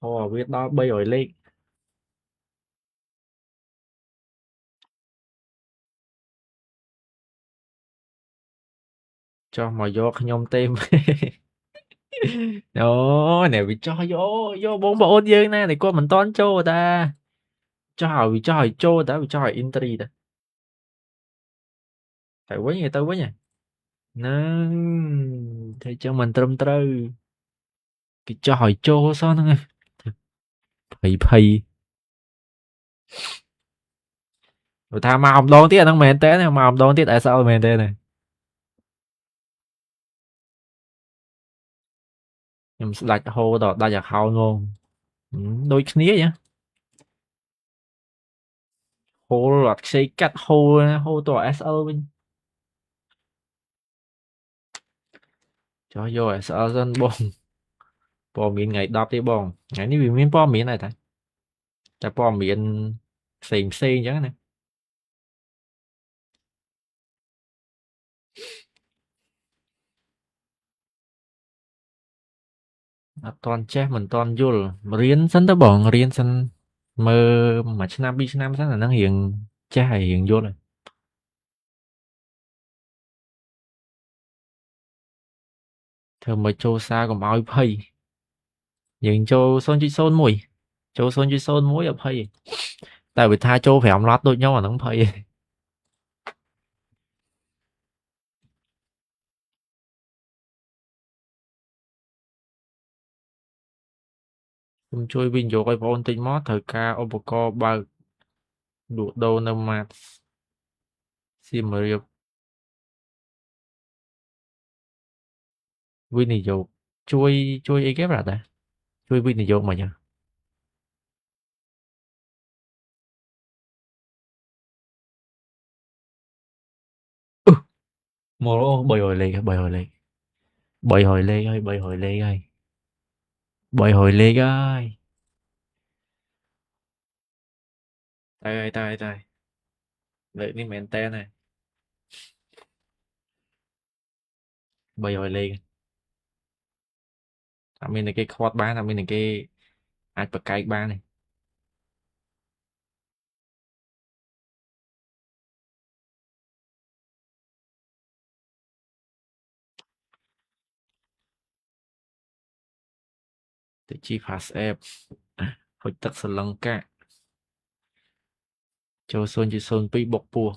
Speaker 1: អូវាដល់300លេខ ចុះមកយកខ្ញុំទេអូនេះវាចោះយកបងប្អូនយើងណាតែគាត់មិនតន់ចូលតាចោះឲ្យចូលតាវាចោះឲ្យ entry តាទៅវិញហ្នឹងតែចឹងមិនត្រឹមត្រូវគេចោះឲ្យចូលសោះហ្នឹងឯងភ័យបើថាមកម្ដងទៀតអាហ្នឹងមែនតើមកម្ដងទៀត SL មែនតើខ្ញុំស្ដាច់ហូរដល់ដាច់ account ហ្មងដូចគ្នាចឹងហូរអត់ខ្ចីកាត់ហូរទៅ SL វិញចោះយក SL សិនបងព័ត៌មានថ្ងៃ10ទេបងថ្ងៃនេះវាមានព័ត៌មានហើយតែព័ត៌មានផ្សេងចឹងណាអត់ទាន់ចេះមិនទាន់យល់រៀនសិនទៅបងរៀនសិនមើលមួយឆ្នាំ2ឆ្នាំសិនអាហ្នឹងរៀងចេះហើយរៀងយល់ហើយធ្វើមកចូលសារកុំឲ្យភ័យយើងចូល0.01ចូល0.01អភ័យតែវាថាចូល5ឡត់ដូចខ្ញុំអាហ្នឹងភ័យខ្ញុំជួយវិនិយោគឲ្យបងអូនតិចមកត្រូវការឧបករណ៍បើកលក់ដូរនៅម៉ាតសៀមរាបវិនិយោគជួយអីគេប្រាតាជួយវិនិយោគមកចឹងមក300លេខ300លេខ300លេខហើយ300លេខហើយ300លេខហើយទៅលេខនេះមែនតើណា300លេខអត់មានតែគេខ្វាត់បានអត់មានតែគេអាចប្រកែកបានទេទៅជី pass app ហុចទឹកសលង្កាចូល0.02បុកពោះ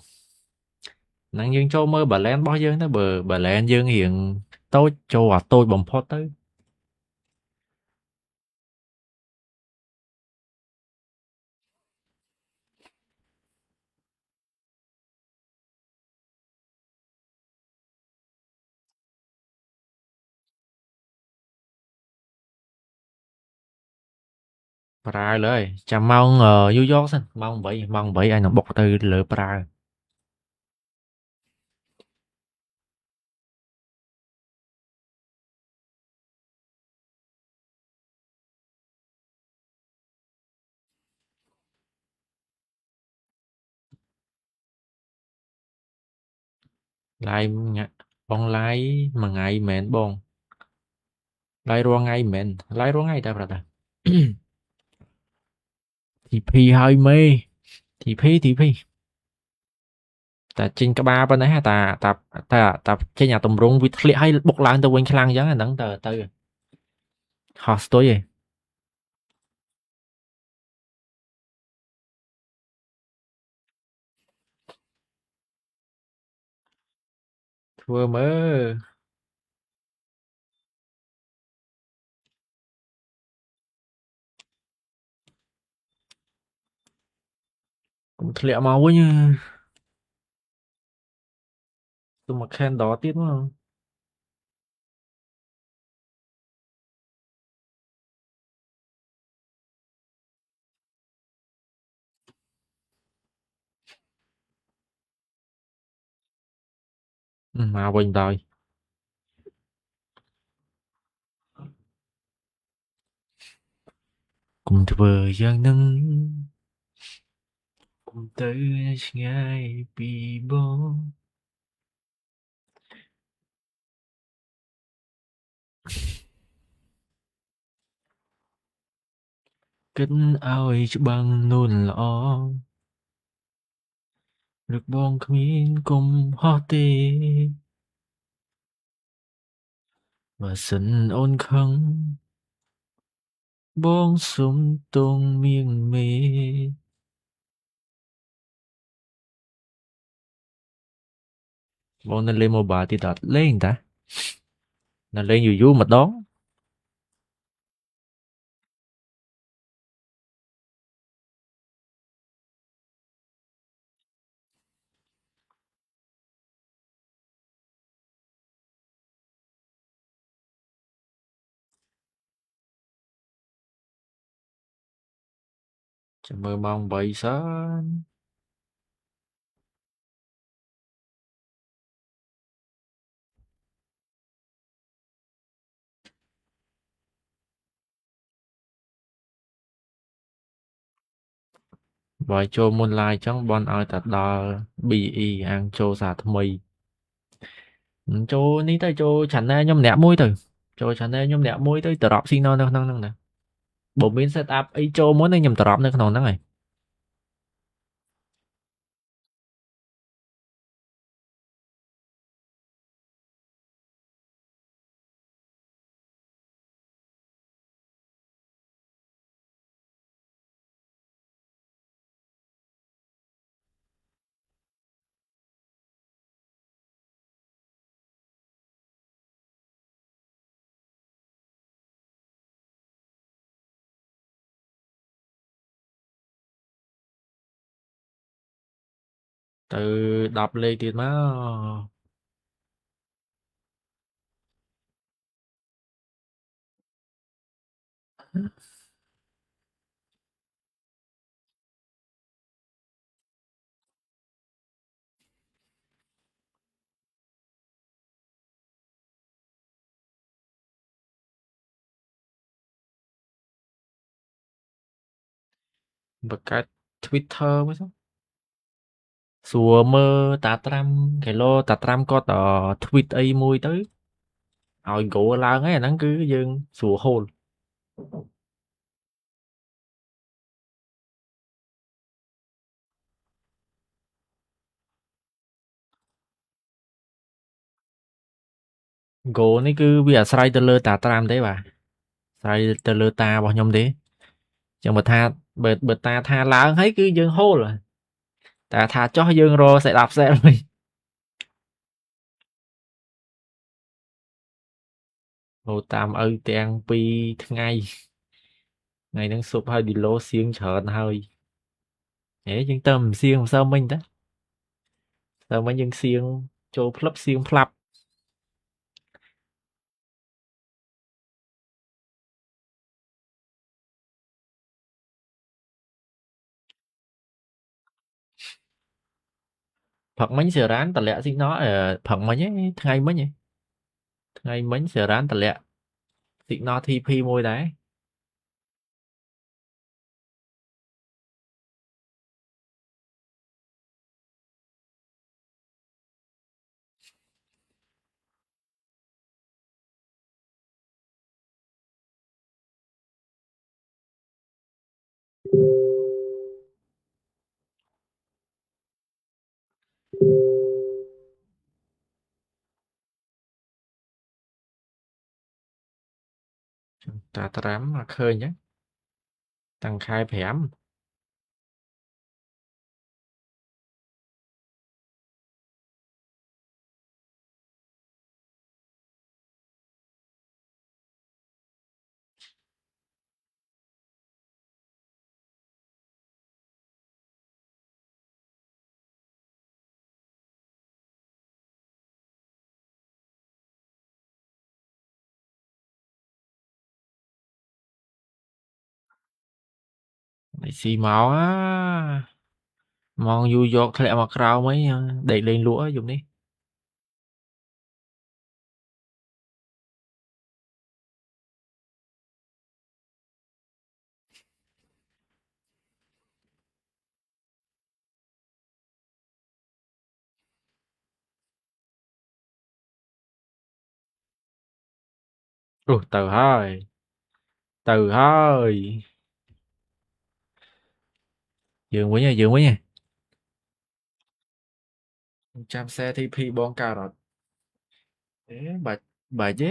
Speaker 1: ហ្នឹងយើងចូលមើល balance របស់យើងទៅបើ balance យើងរៀងតូចចូលអាតូចបំផុតទៅប្រើលើយចាំម៉ោងយូរយកសិនម៉ោង8អញនឹងបុកទៅលើប្រើឡាយបងឡាយមួយថ្ងៃមែនបងឡាយរាល់ថ្ងៃមែនឡាយរាល់ថ្ងៃតែប្រាប់តា TP ហើយមេ TP តែចេញក្បាលប៉ុណ្ណេះតែចេញអាតម្រងវាធ្លាក់ឲ្យបុកឡើងទៅវិញខ្លាំងអញ្ចឹងអាហ្នឹងទៅហោះស្ទុយឯងធ្វើមើលកុំធ្លាក់មកវិញទៅមក candle ទៀតមកមកវិញដល់កុំធ្វើយ៉ាងហ្នឹងកុំទៅឆ្ងាយពីបងគិតឲ្យច្បាំងនួនល្អរឹកបងគ្មានគុំហោះទេ Và sân ôn không bông súng tung miên mi. Bọn nên lên mobile thì đặt lên ta. Nó lên dù dù mà đón. Chà mơ mong bậy sớm. Vài chô môn lai chẳng bọn ai thật đo bị y ăn chô xà thâm mì. Chô ní tới chô chẳng nè nhóm nẹ môi từ. Chô chẳng nè nhóm nẹ môi tới tờ rọp xin nó nâng nè. Bộ biến setup ấy chô muốn nó nhầm tờ rọp nâng nâng này. Từ đọc lên thì má bật cái Twitter mới sao. Xùa mơ tạ trăm cái lô tạ trăm có tờ tweet ấy mùi tới. Rồi gỗ lao ngay nắng cứ dương xùa hôn. Gỗ này cứ bây giờ xoay tờ lơ tạ trăm đấy bà. Xoay tờ lơ ta bao nhiêu đấy. Chẳng bật ta tha lao thấy cứ dương hôn rồi. Ta tha cho dương rồi sẽ đạp xe rồi. Hồ tam ơi tiền pi ngay. Ngày nắng sụp hơi đi lô xiên chợn hơi. Thế nhưng tâm xiên sao mình đó. Sao mấy nhưng xiên cho flop xiên flap. Phật mấy giờ rán tà lẹ xin nó phật mấy ấy, ngày mấy nhỉ ngày mấy giờ rán tà lẹ xin nó thi phi môi đấy ta trám mà khơi nhé tăng khai phèm này xì máu á mong du dột thẹ mà rau mấy đẩy lên lúa dùng đi từ hơi dường với nha trăm xe thi phi bon cà rọt thế bà បាច់ទេ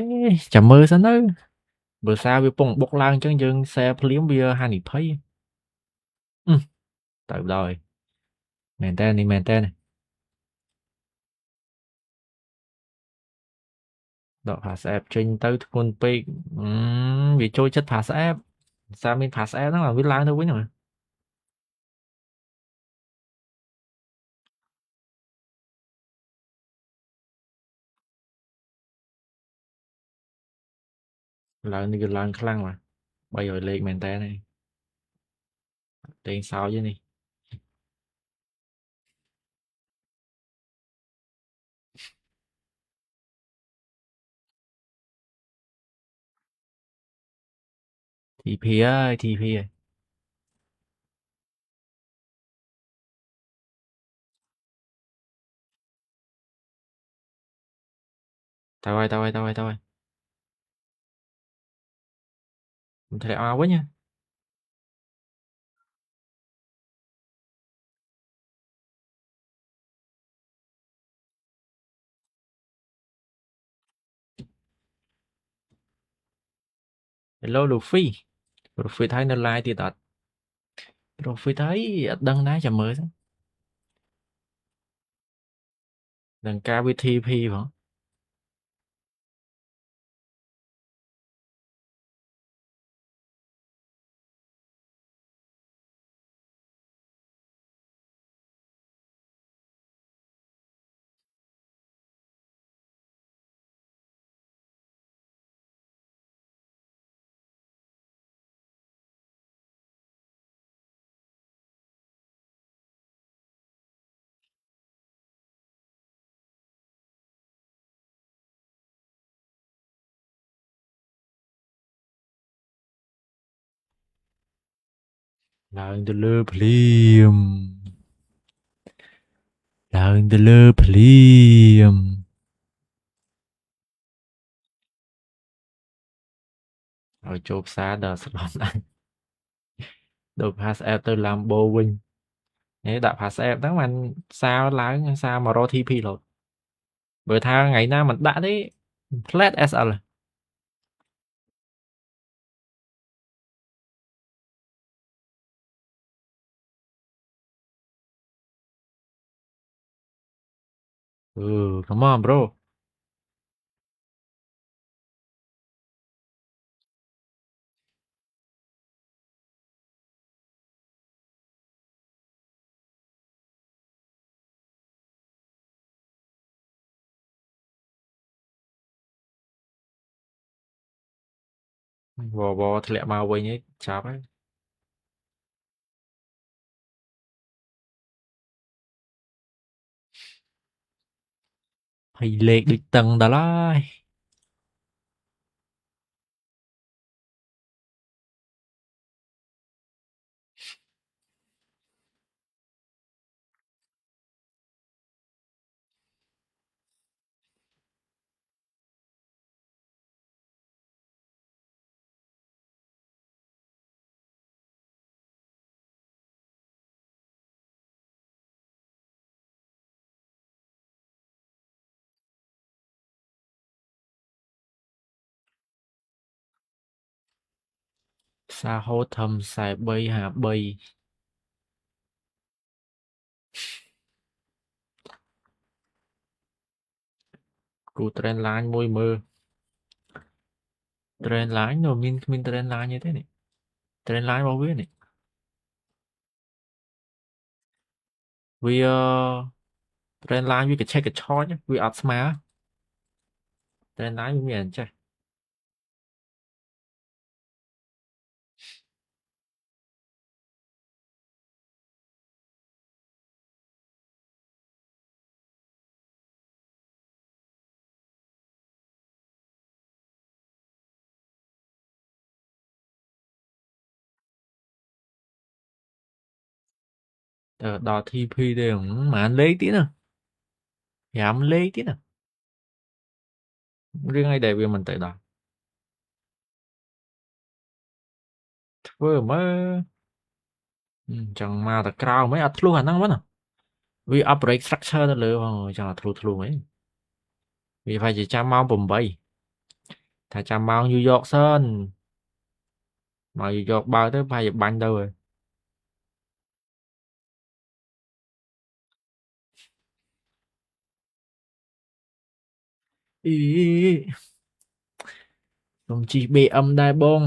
Speaker 1: ចាំមើលសិនទៅបើសារវាពងបុកឡើងអញ្ចឹងយើង share ភ្លាមវាហានិភ័យទៅដល់ហើយមែនតើនេះមែនតើដក pass app ចេញទៅធ្ងន់ពេកវាចូលចិត្ត pass app សារមាន pass app ហ្នឹងវាឡើងទៅវិញហ្នឹងឡើងនេះគឺឡើងខ្លាំងបាទ300លេខមែនតើនេះលេងសើចទេនេះ TP ហើយ TP ហើយទៅហើយខ្ញុំធ្លាក់មកវិញ Hello Luffy Profit ហើយនៅ live ទៀតអត់ Profit ហើយអត់ដឹងដែរចាំមើលសិននឹងការវិធី P ផងឡើងទៅលើភ្លាមឡើងទៅលើភ្លាមឲ្យចូលផ្សារដល់ស្លន់អញដូរ pass app ទៅ Lambo វិញនេះដាក់ pass app ហ្នឹងបានសារឡើងសារមករក TP រហូតបើថាថ្ងៃណាមិនដាក់ទេ flat SL come on bro វធ្លាក់មកវិញឯងចាប់ហើយហើយលេខដូចតឹងដល់ហើយផ្សារហូតធំ4353គូ trend line មួយមើល trend line នោះមានគ្មាន trend line ទេនេះ trend line របស់វានេះវា trend line វាកញ្ឆេះកញ្ឆោចវាអត់ស្មើ trend line វាមានអញ្ចេះទៅដល់ TP ទេហ្មងលេខទៀតណា5លេខទៀតណារឿងអីដែលវាមិនទៅដល់ធ្វើមើលចង់មកតែក្រោមហីអត់ធ្លុះអាហ្នឹងមកណាវា operate structure ទៅលើផងចង់ឲ្យធ្លុះអីវាប្រហែលជាចាំម៉ោង8 ថាចាំម៉ោងយូរយកសិនមកយូរយកបើទៅប្រហែលជាបាញ់ទៅហើយអីខ្ញុំជិះ BM ដែរបង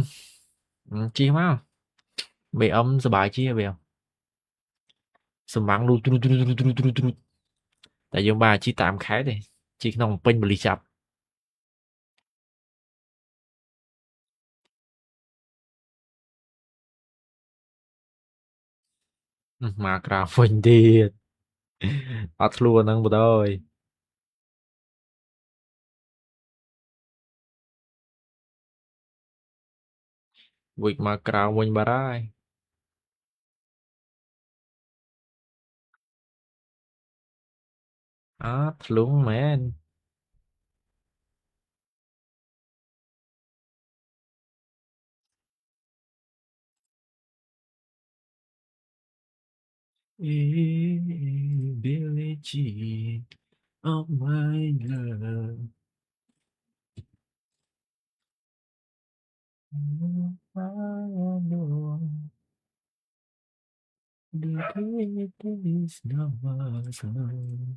Speaker 1: ជិះមក BM សប្បាយជិះវាសម្បាំងលូទ្រុឌទ្រុឌទ្រុឌទ្រុឌទ្រុឌទ្រុឌតែយើងបានជិះតាមខេត្តទេជិះក្នុងភ្នំពេញបលិសចាប់មកក្រៅវិញទៀតអត់ធ្លួហ្នឹងបងអើយវិចមកក្រៅវិញបាត់ហើយអត់ធ្លុងមែន Ability of my love. The greatest number.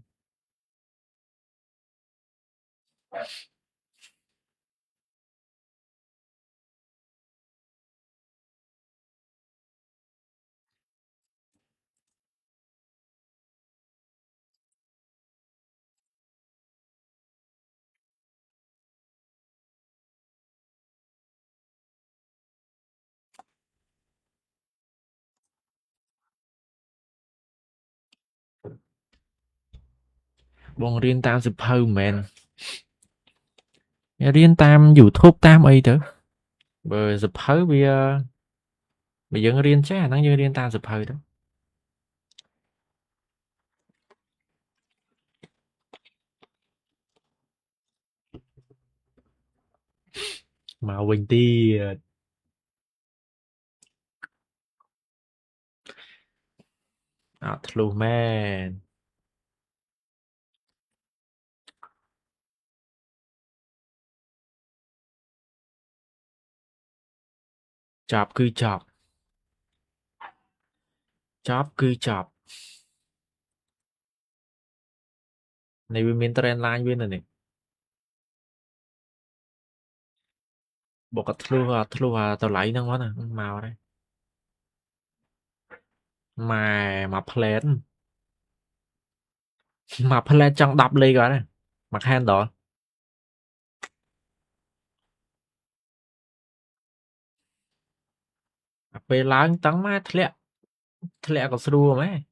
Speaker 1: បងរៀនតាមសៀវភៅមិនមែនរៀនតាម YouTube តាមអីទៅបើសៀវភៅវាបើយើងរៀនចេះអាហ្នឹងយើងរៀនតាមសៀវភៅទៅមកវិញទៀតអត់ធ្លុះមែនចប់គឺចប់ចប់គឺចប់នេះវាមាន trend line វានៅនេះបុកក៏ធ្លុះអាតម្លៃហ្នឹងមកណាមកហើយម៉ែមកផ្លែតមកផ្លែតចង់10លេខគាត់មក handle ពេលឡើងតឹងម៉ែធ្លាក់ក៏ស្រួលម៉ែ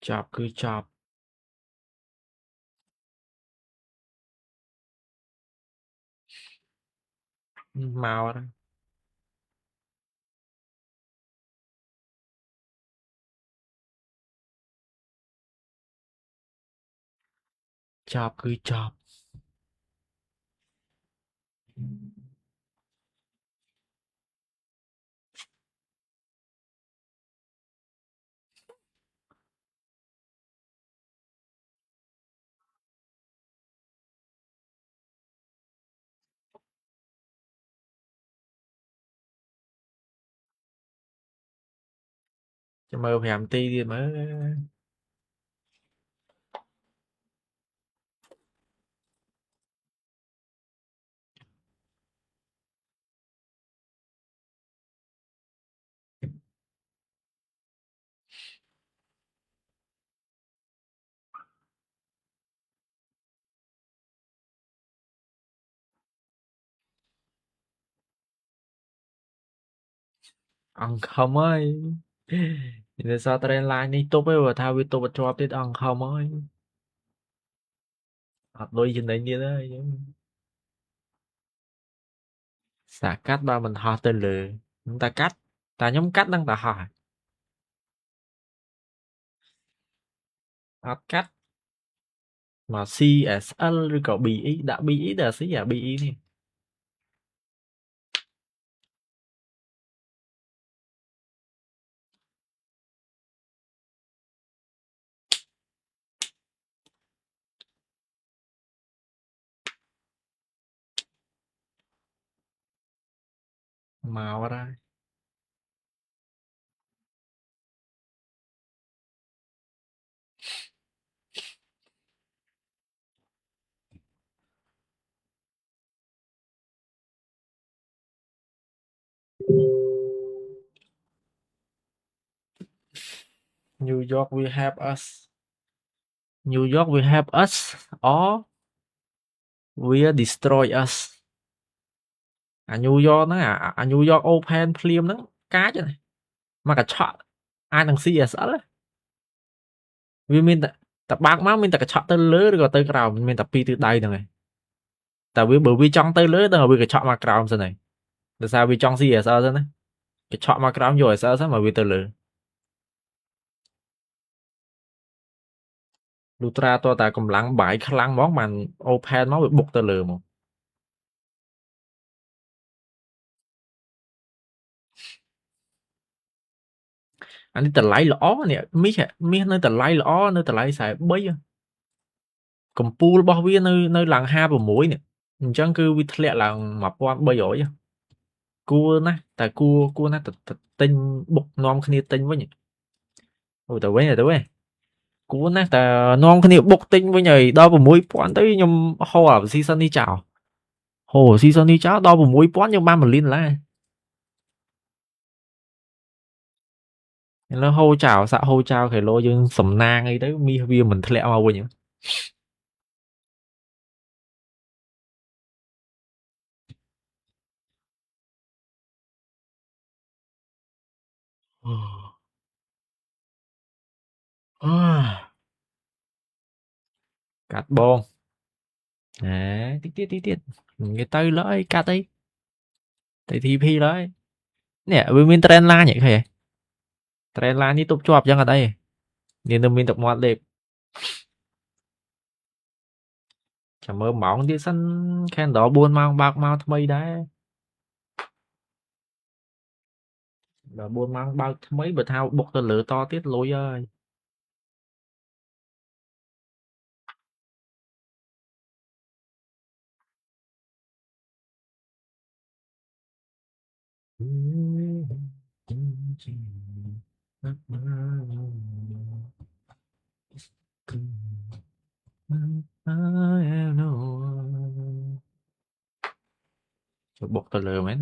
Speaker 1: ចប់គឺចប់មកហើយចប់គឺចប់ចាំមើល5នាទីទៀតមើលអង្គខំហើយនេះសារ trend line នេះទប់ឯងបើថាវាទប់អត់ជាប់ទៀតអង្គខំហើយអត់លុយចំណេញទៀតហើយសាកាត់បើមិនហោះទៅលើតែកាត់ តែខ្ញុំកាត់ដឹងតែហោះអត់កាត់មក CSL ឬក៏ BE ដាក់ BE ដាក់ C អា BE នេះមកអត់ហើយ New York will help us New York will help us or will destroy us អា New York ហ្នឹងអា New York Open ភ្លាមហ្នឹងកាចណាមកកញ្ឆក់អាចនឹង CSL វាមានតែបើកមកមានតែកញ្ឆក់ទៅលើឬក៏ទៅក្រោមមានតែពីរទិសដៅហ្នឹងឯងតែវាបើវាចង់ទៅលើដល់វាកញ្ឆក់មកក្រោមសិនហើយដោយសារវាចង់ CSL សិនណាកញ្ឆក់មកក្រោមយក SL សិនមកវាទៅលើលូត្រាតតែកម្លាំងបាយខ្លាំងហ្មងបាន Open មកវាបុកទៅលើមកអានេះតម្លៃល្អនេះមាសនៅតម្លៃល្អនៅតម្លៃ43កម្ពូលរបស់វានៅឡើង56នេះអញ្ចឹងគឺវាធ្លាក់ឡើង1300គួរណាស់តែគួរណាស់ទៅទិញបុកនាំគ្នាទិញវិញអូទៅវិញគួរណាស់តែនាំគ្នាបុកទិញវិញហើយដល់6000ទៅខ្ញុំហៅអាស៊ីសិននេះចោលហូស៊ីសិននេះចោលដល់6000យើងបាន1លានដុល្លារឥឡូវហូរចោលសាក់ហូរចោលគីឡូយើងសំណាងអីទៅមាសវាមិនធ្លាក់មកវិញកាត់បងហេតិចទៀតគេទៅលើអីកាត់អីទៅ TP លើនេះវាមាន trend line ឃើញទេ trend line នេះទប់ជាប់ចឹងអត់អីនេះនៅមានទឹកមាត់លេបចាំមើលម៉ោងទៀតសិន candle 4ម៉ោងបើកមកថ្មីដែរដល់4ម៉ោងបើកថ្មីបើថាបុកទៅលើតទៀតលុយហើយចូលបុកទៅលើមែន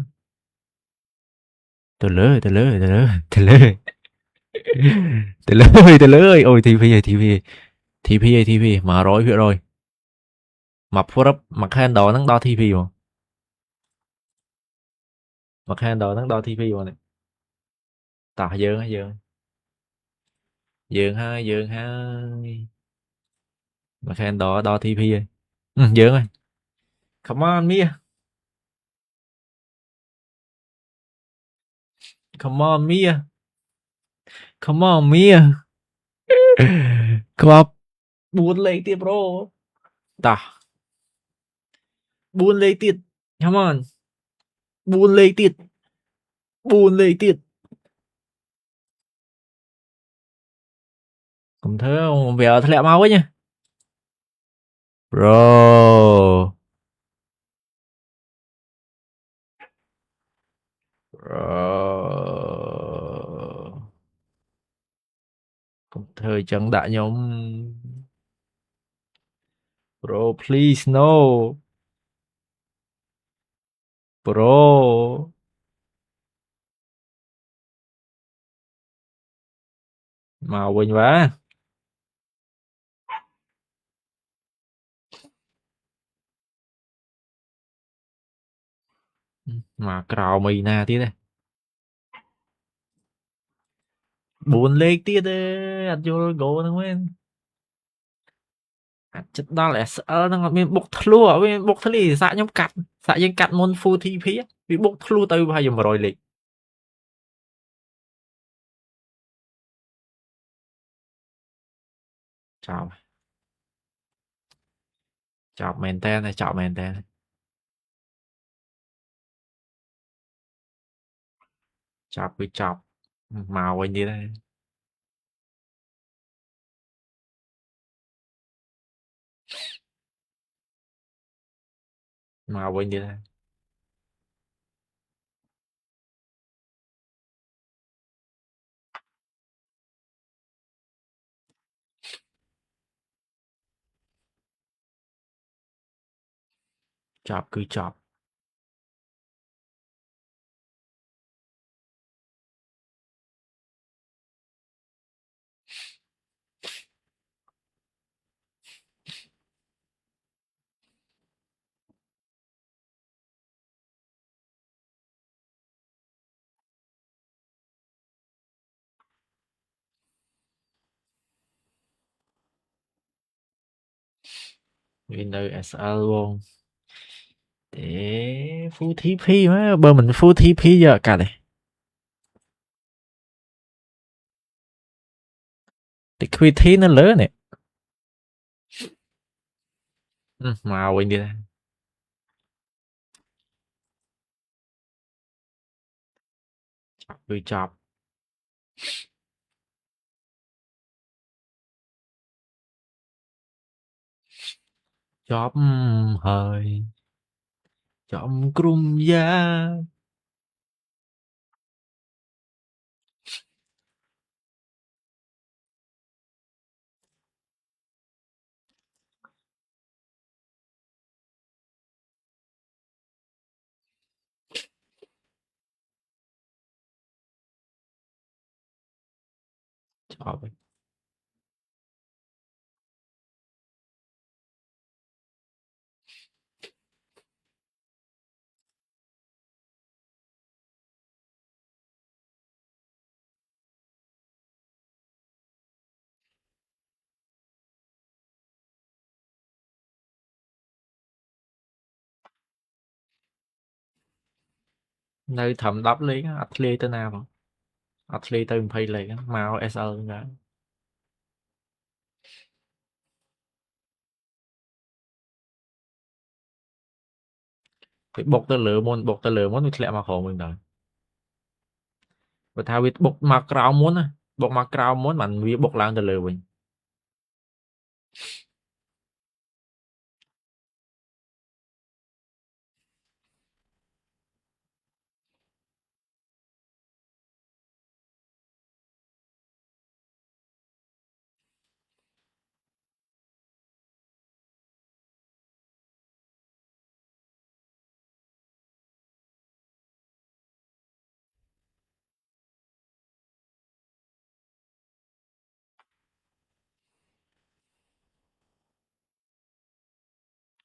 Speaker 1: ទៅលើអូយ TP 100%មកព្រាប់មក candle ហ្នឹងដល់ TP ហ្មងមក candle ហ្នឹងដល់ TP ហ្មងនេះតោះយើងហើយមក candle ដល់ TP ហើយយើងហើយ come on Mia come on Mia come on Mia ក្ប4លេខទៀត bro តោះ4លេខទៀត come on 4លេខទៀតកុំធ្វើវាធ្លាក់មកវិញ bro កុំធ្វើអញ្ចឹងដាក់ខ្ញុំ bro please no bro មកវិញវ៉ាមកក្រោមអីណាទៀតទេ4លេខទៀតទេអត់យល់ go ហ្នឹងមែនអាចចិត្តដល់ SL ហ្នឹងអត់មានបុកធ្លុះអត់មានបុកធ្លីសាក់ខ្ញុំកាត់សាក់យើងកាត់មុន full TP វាបុកធ្លុះទៅប្រហែល100លេខ chọn chọn mền tên này chọn mền tên chọn với chọn màu anh đi đây màu anh đi đây chọn cứ chọn Windows SL luôn để full TP má bơ mình full TP giờ cả này liquidity nó lớn này màu anh đi đây chọn cứ chọn chọn hơi chọn crum da chọn nơi thầm đắp lý athlete tên nào không athlete tên pay lấy màu SL ra bột tơ lửa muốn lẹ mà khổ mình rồi và thao biết bột mà cào muốn á bột mà cào muốn mình vì bột làm tơ lửa mình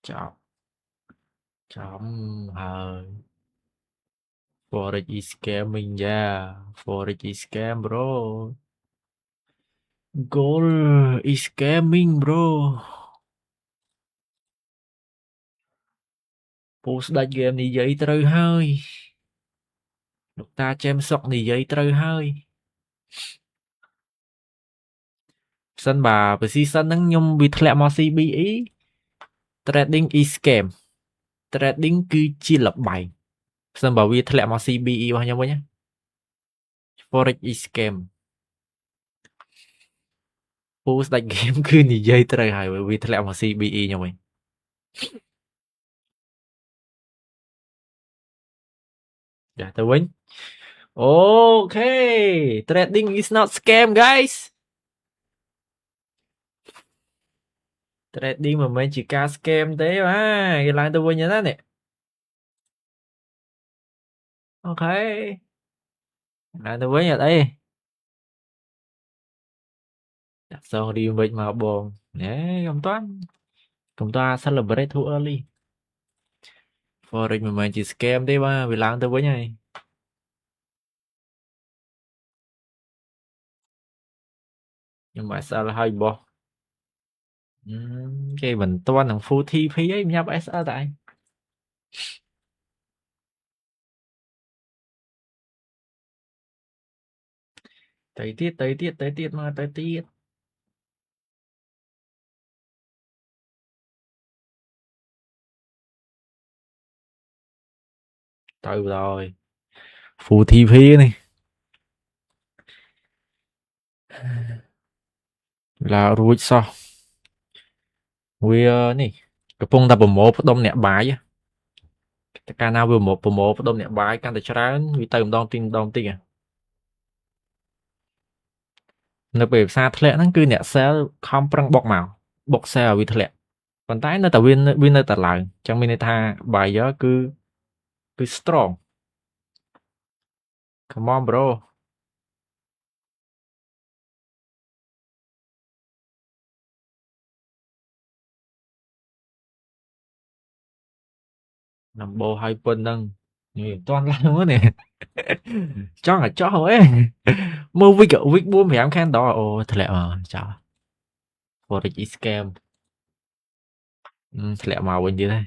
Speaker 1: chọn chọn hơi forex is scamming yeah forex is scam bro gold is scamming bro post đánh game này giấy trời hơi lúc ta chém sọc này giấy trời hơi sân bà bởi season nắng nhung bị thẹn mà CBE trading is scam trading cứ chỉ lập bài sân bà vì thẹn mà CBE bao nhiêu nhé forex is scam post đánh game cứ này giấy trời hơi bởi vì thẹn mà CBE nhau mình dạ tôi win okay trading is not scam guys trading mà mình chỉ ca scam thế mà cái lại tôi win như thế này okay lại tôi win ở đây đặt xong đi mình mà buồn nè công toán celebrate too early forex mà mình chỉ scam thế mà vì làm tôi với nhai nhưng mà sao là hơi bỏ cái mình toán thằng full thi phí ấy nhập SR tại tới tiết mà tới tiết Từ rồi. Full TP này làរួចសោះវានេះកំពុងតែប្រមូលផ្ដុំអ្នកបាយតែកាលណាវាប្រមូលផ្ដុំអ្នកបាយកាន់តែច្រើនវាទៅម្ដងទីម្ដងទីនៅពេលផ្សារធ្លាក់ហ្នឹងគឺអ្នក sale ខំប្រឹងបុក sale ឲ្យវាធ្លាក់ប៉ុន្តែនៅតែវានៅតែឡើងអញ្ចឹងមានន័យថា buyer គឺ strong come on bro ដំបូលឲ្យប៉ុណ្ណឹងនេះអត់ទាន់ឡើងមកនេះចង់ឲ្យចោះអេមើល week 4 5 candle អូធ្លាក់មកចោល forex is scam ធ្លាក់មកវិញទៀតហើយ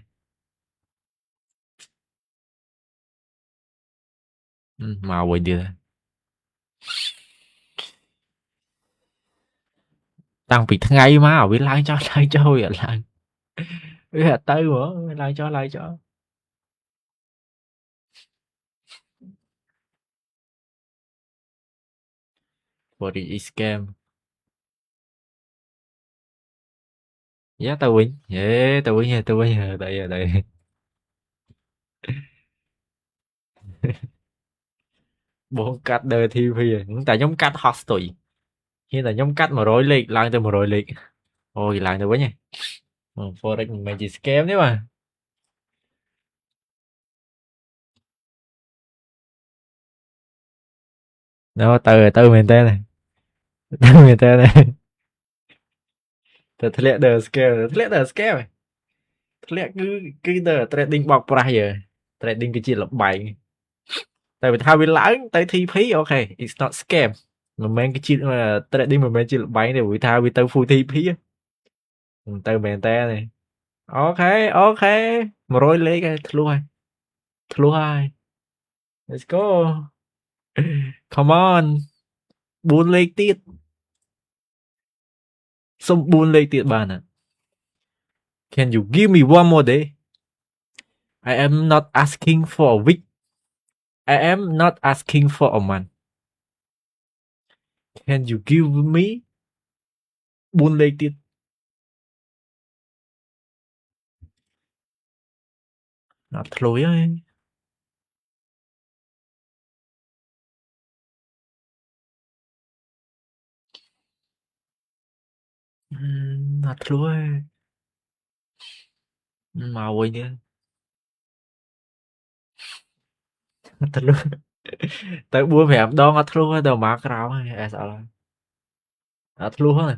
Speaker 1: មកវិញទៀតហើយតាំងពីថ្ងៃមកវាឡើងចោះវាអត់ឡើងវាអត់ទៅហ្មងវាឡើងចោះ forex is scam យ៉ាទៅវិញទៅបងកាត់ DTP តែខ្ញុំកាត់ហោះស្ទុយហ៊ានតែខ្ញុំកាត់100លេខឡើងទៅ100លេខអូយឡើងទៅវិញហ៎ forex មិនមែនជា scam ទេបាទnóទៅមែនតើទៅមែនតើតែធ្លាក់ដល់ scale ធ្លាក់ដល់ scale ធ្លាក់គឺទៅ trading បោកប្រាស់យើ trading គឺជាលបែងតែបើថាវាឡើងទៅ TP អូខេ it's not scam មិនមែនគឺជា trading មិនមែនជាលបែងទេព្រោះថាវាទៅ full TP ទៅមែនតើអូខេ100លេខហើយធ្លុះហើយ let's go come on 4លេខទៀតសុំ4លេខទៀតបានណា can you give me one more day I am not asking for a week I am not asking for a month can you give me 4លេខទៀតអត់ធ្លុយហើយអត់ធ្លុយមកវិញទៀតអត់ធ្លុយទៅ4 5ដងអត់ធ្លុយទៅមកក្រោមហើយ SL អត់ធ្លុយហើយ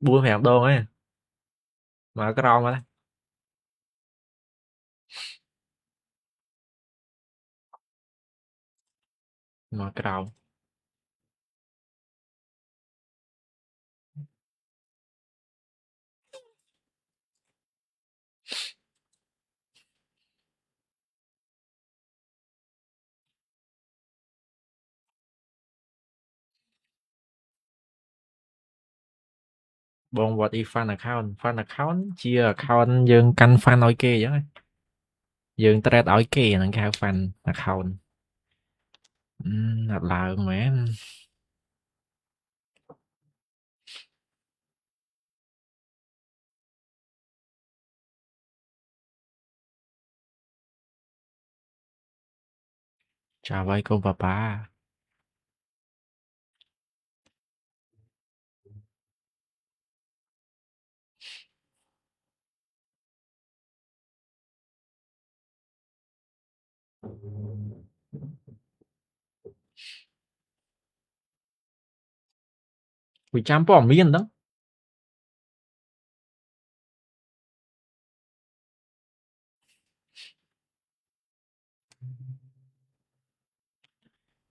Speaker 1: 4 5ដងហើយមកក្រោមហើយមកក្រោមបង what if fund account ជា account យើងកាន់ fund ឲ្យគេអញ្ចឹងយើង trade ឲ្យគេហ្នឹងគេហៅ fund account អត់ឡើងមែនចាវាយកូនប៉ាវាចាំព័ត៌មានហ្នឹង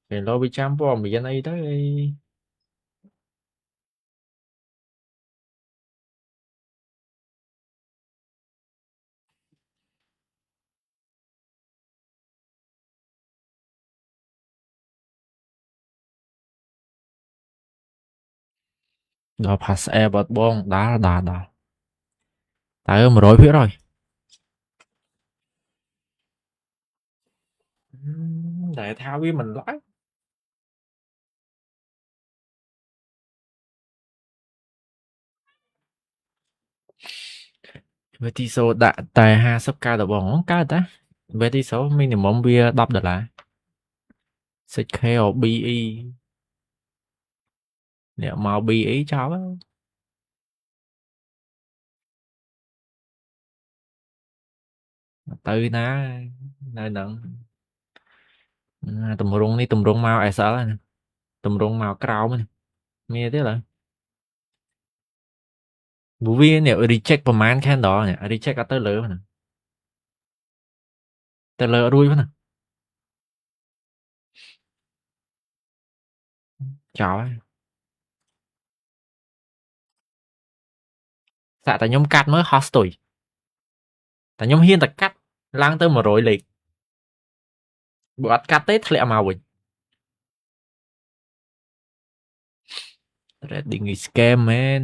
Speaker 1: ពេលលោវាចាំព័ត៌មានអីទៅអីដល់ pass air បាត់បងដល់តើ100%អ Thể thao với mình lắm. Với tỷ số đã tại 50k đội bóng cá ta. Với tỷ số minimum bia đọc được lại. Scale BE. Nếu mau BE cho á. Từ ná. Nơi nâng. Tùm rung đi tùm rung mau ai sợ nè. Tùm rung mau крау mình. Nghe thế là. Bởi vì nếu reject ประมาณ แค่đó nè. Reject ก็เตอร์เลยมัน เตอร์เลยรุ่ยมัน chó ấy. តែតែខ្ញុំកាត់មើលហោះស្ទុយតែខ្ញុំហ៊ានតែកាត់ឡើងទៅ100លេខបើអត់កាត់ទេធ្លាក់មកវិញ Trading is scam man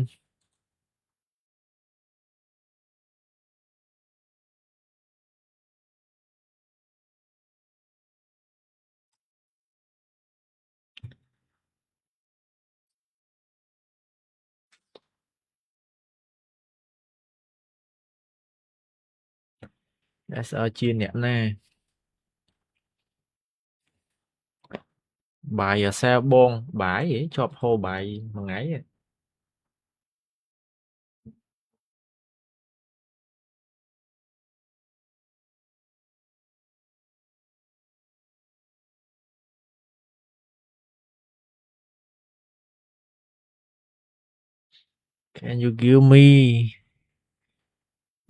Speaker 1: SR chia nè nè bài ở xe bon bãi vậy cho hô bài mà ngáy can you give me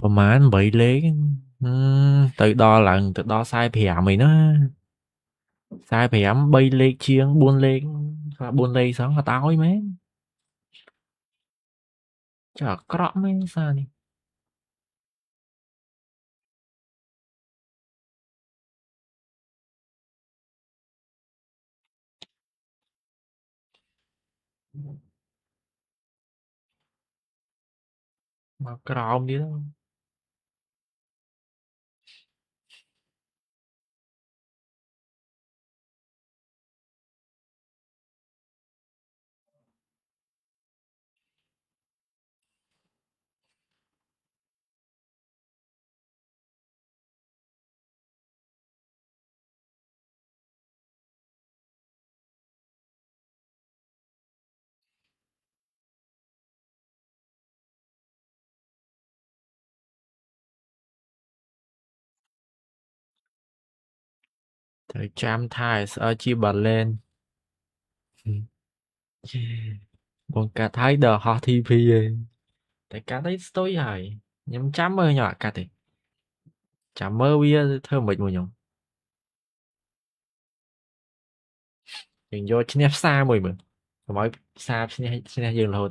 Speaker 1: ประมาณ7លេខទៅដល់ឡើងទៅដល់45ឯណា45 3លេខជាង4លេខ4លេខសងក៏តោយមែនចុះអាក្រក់មែនសារនេះមកក្រោមទៀតត្រូវចាំថា SR ជា balance បងកាត់ហើយដល់ហោះ TP ឯងតែកាត់ấy ស្ទុយហើយខ្ញុំចាំមើលខ្ញុំអត់កាត់ទេចាំមើលវាធ្វើមិនមួយខ្ញុំយើងយកឈ្នះផ្សារមួយមើលកុំឲ្យផ្សារឈ្នះយើងរហូត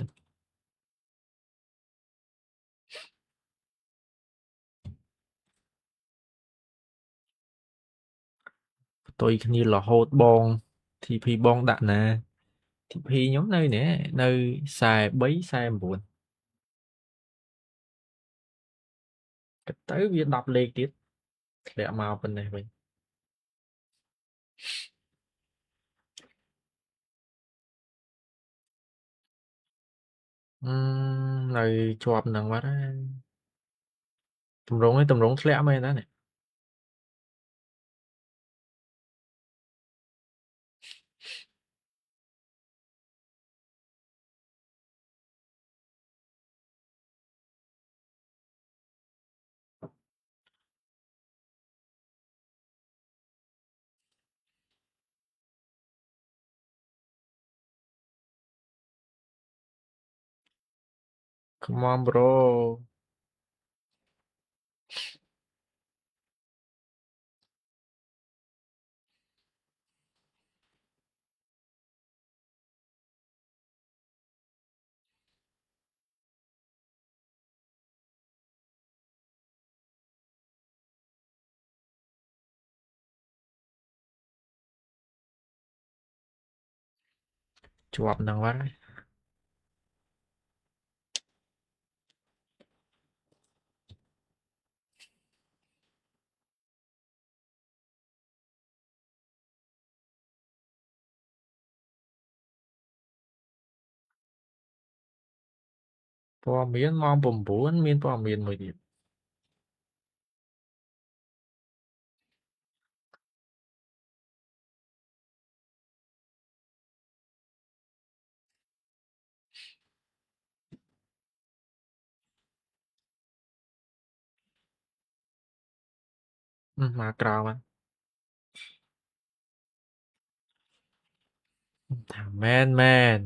Speaker 1: ផ្ទុយគ្នារហូតបង TP បងដាក់ណា TP ខ្ញុំនៅនេះនៅ43 49គិតទៅវា10លេខទៀតធ្លាក់មកប៉ុណ្ណេះវិញនៅជាប់នឹងបាត់ហើយតម្រងនេះតម្រងធ្លាក់មែនណានេះcome on bro ជាប់នឹងបាត់ហើយ ព័ត៌មានម៉ោង9មានព័ត៌មានមួយទៀតមកក្រោមថាមែន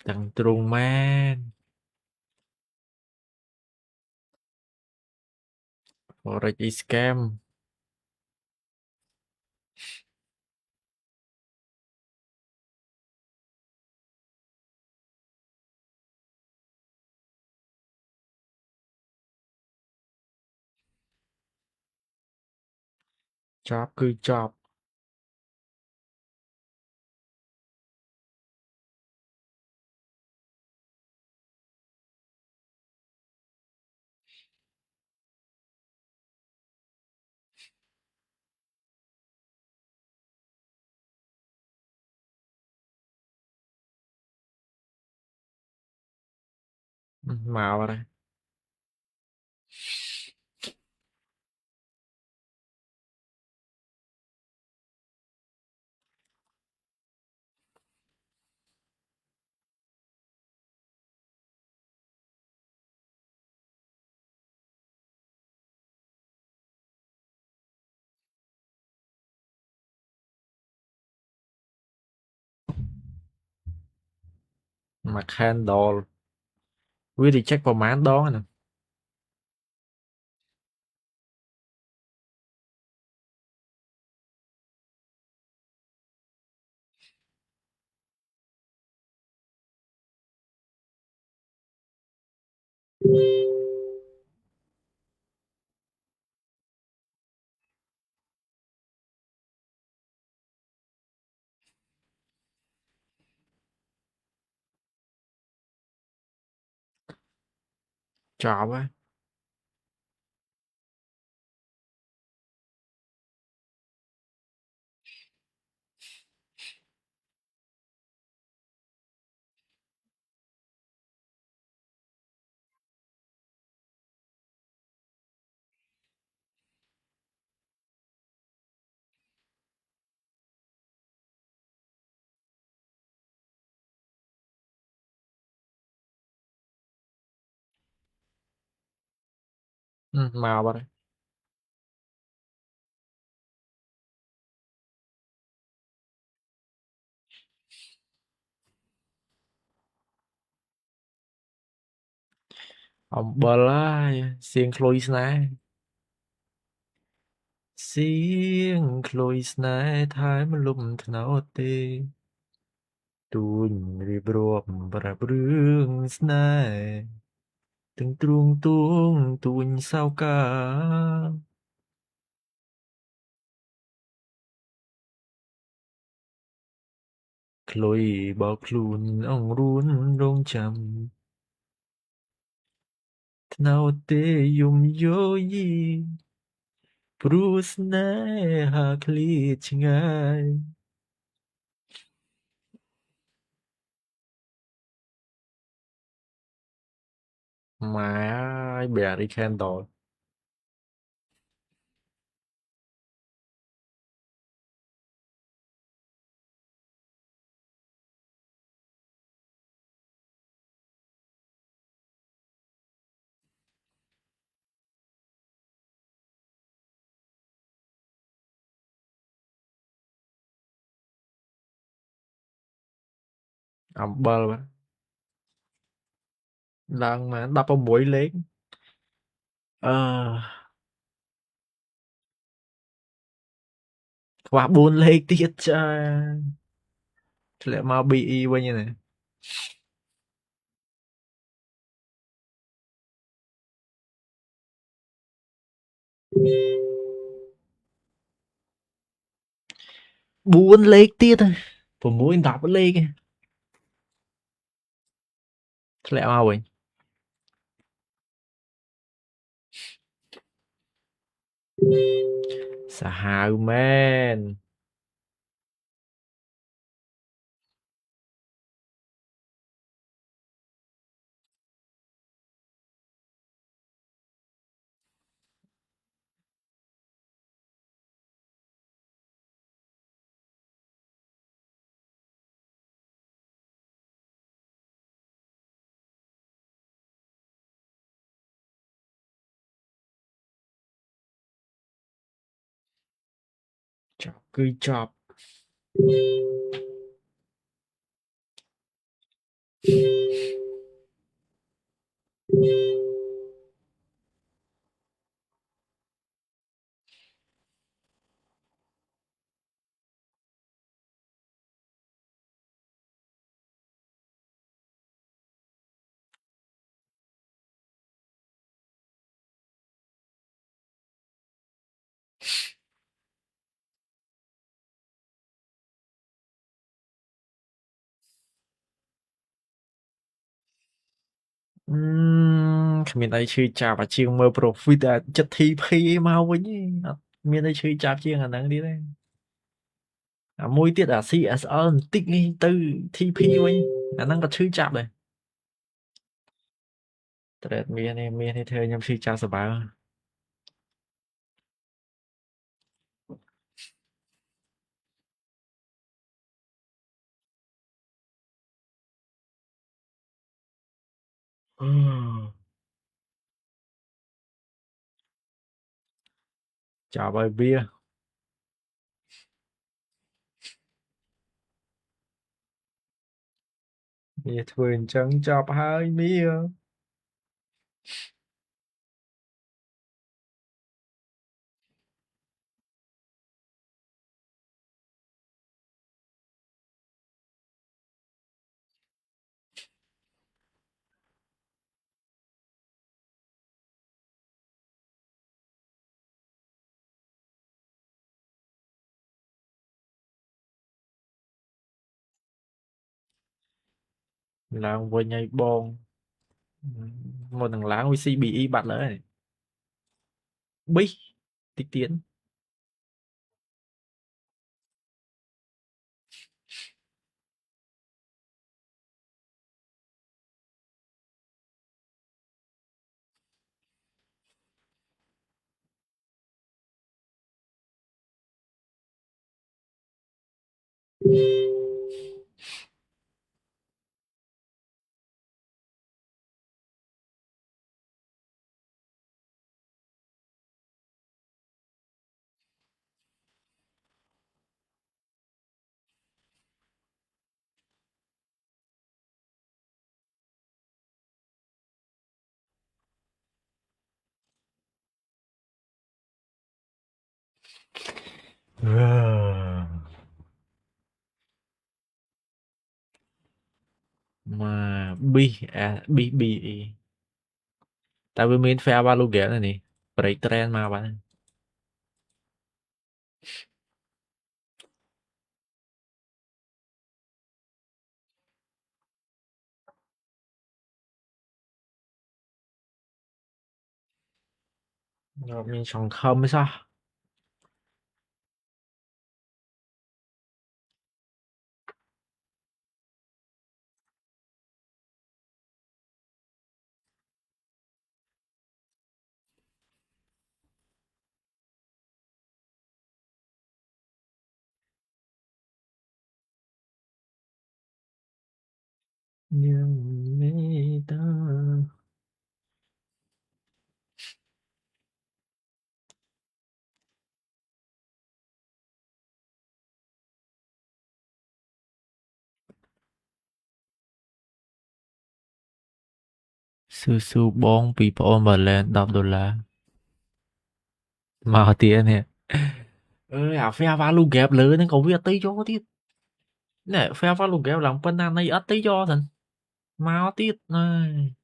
Speaker 1: ទាំងទ្រូងមែន Forex is scam ចប់គឺចប់មកហើយមក candle វា reject ប្រហែលដងហ្នឹងចប់ហើយមកបាត់ហើយអំបិលហើយសៀងឃ្លុយស្នេហ៍សៀងឃ្លុយស្នេហ៍ថែមលំត្នោតទេទួញរៀបរាប់ប្រាប់រឿងស្នេហ៍ទាំងទ្រូងទួងទួញសៅកាឃ្លុយបោកខ្លួនអង្រួនរងចាំត្នោតទេយំយោយីព្រោះស្នេហាឃ្លាតឆ្ងាយម៉ែអើយ Berry Candle អំបិលបាទឡើងមក16លេខអឺខ្វះ4លេខទៀតចាធ្លាក់មក BE វិញហើយណា4លេខទៀត6 10លេខធ្លាក់មកវិញសាហាវមែន chọc cứ chọc. Mình đây chơi chạp và chiêng mơ profit à chất TP mau với nhỉ. Mình đây chơi chạp chiêng hả nắng đi đây. À, môi tiết à CSR tích đi từ TP với khả năng có chơi chạp này. Tại mình thì chơi nhầm chơi chạp sợ báo. Chào bài bia. Bia thuyền trắng chạp hai bia. Là vừa nhảy bòn. Một thằng lá OC bị y bật lại. Bí. Tích tiến. Mà bi à bi tại vì mình phe ba lô ghẻ này nè break trend mà bạn rồi mình chọn không hay sao nhưng mê ta su su bong people mà lên $10 mà tiền nè ơi à phe ba lô ghép lớn nên có việc tí cho tí nè phe ba lô ghép làm bên này ít tí cho thằng mau tí này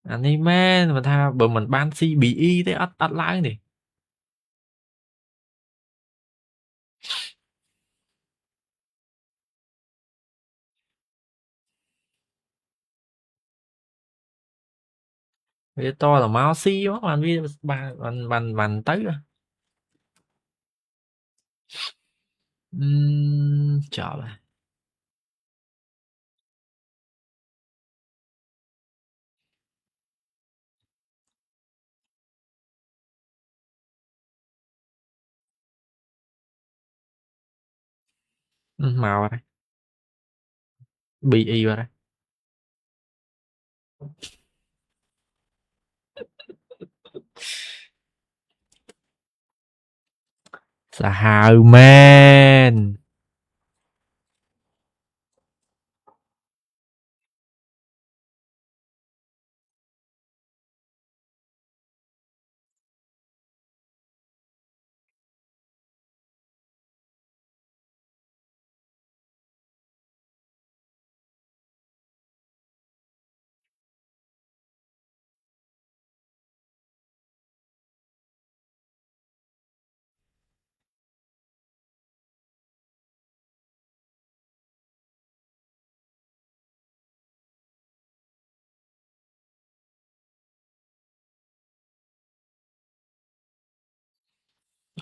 Speaker 1: anime mà tha bởi mình ban si bị y thế ít ít lại nè bây to là mau si quá bạn vì bạn tới rồi trời màu vào đây bị y vào đây សាហាវមែន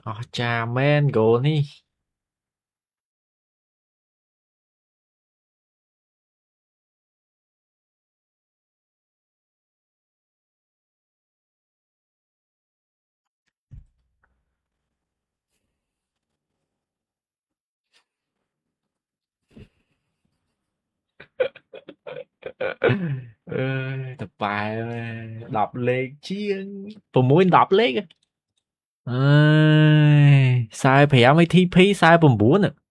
Speaker 1: អស្ចារ្យមែនហ្គោលនេះអើយតប៉ែ10លេខជាង6 10លេខអើយ45 ATP 49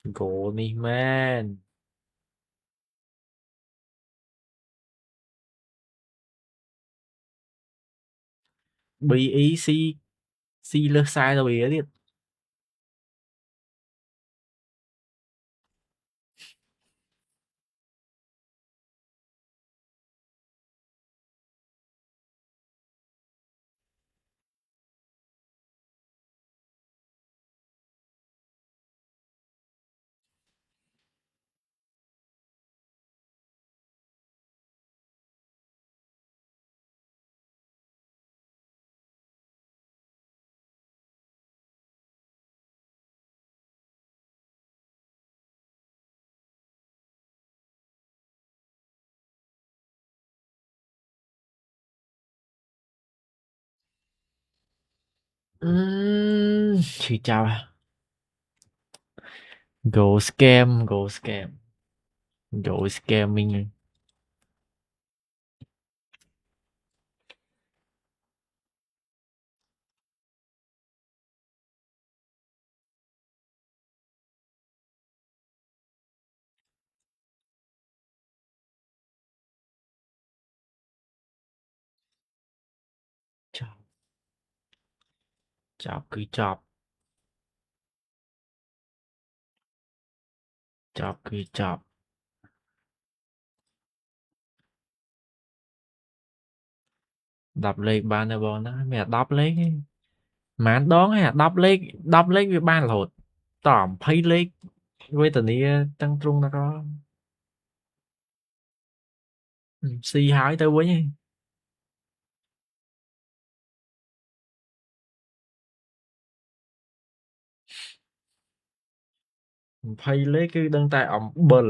Speaker 1: ហ្គោលនេះមែន BEC Cលើស40វាទៀតអឺឈឺចាប់ Go scam Go scam Go scamming ចាប់ចាប់គឺចាប់គឺចាប់10លេខបានទេបងណាមានតែ10លេខទេប៉ុន្មានដងឯងអា10លេខ10លេខវាបានរហូតត20លេខវេទនាទាំងទ្រុងទាំងអស់ស៊ីហើយទៅវិញឯង20លេខគឺដឹងតែអំបិល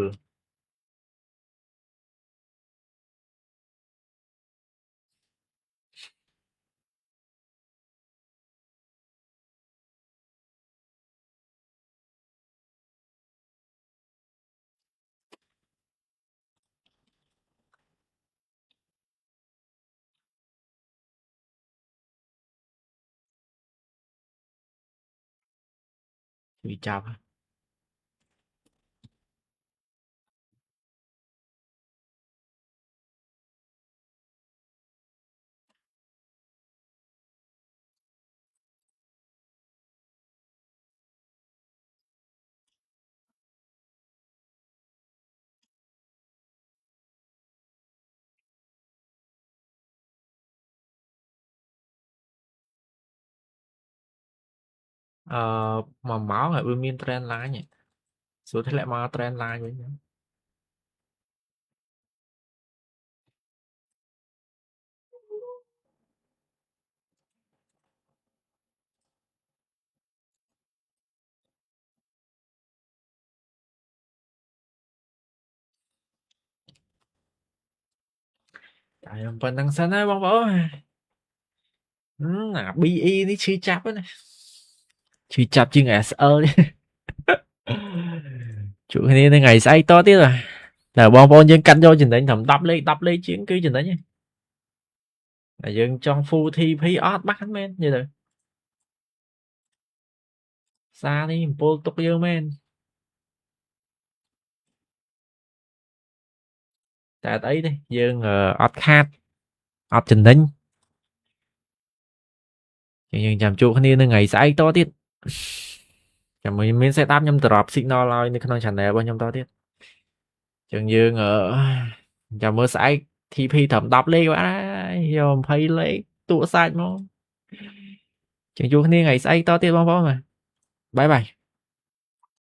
Speaker 1: វាចាប់ mà máu lại bên miền trend lá nhỉ số thế lại mà trend lá vậy nhỉ tại phần đằng sau này bong bóng BEนี่ชื่อจับนะชื่อจับจริง SL นี่ chuột này ngày say to tiếc rồi là bong bóng dân canh vô trình đánh thầm đập lên chiến cứ trình đánh nhé là dân trong phu thi phí ót bắt hắn men như rồi xa đi bô tục vô men tại ấy đi dân ót khát ót trình đánh nhưng chạm chuột này ngày say to tiếc chạm mình sẽ táp nhâm drop signal loi nên không chẳng này bao nhâm to tiếc chừng dương chạm mơ say thi phi thầm đập lên quá dòm phay lấy tụa sai mà chừng chuột này ngày say to tiếc bong bóng mà bye bye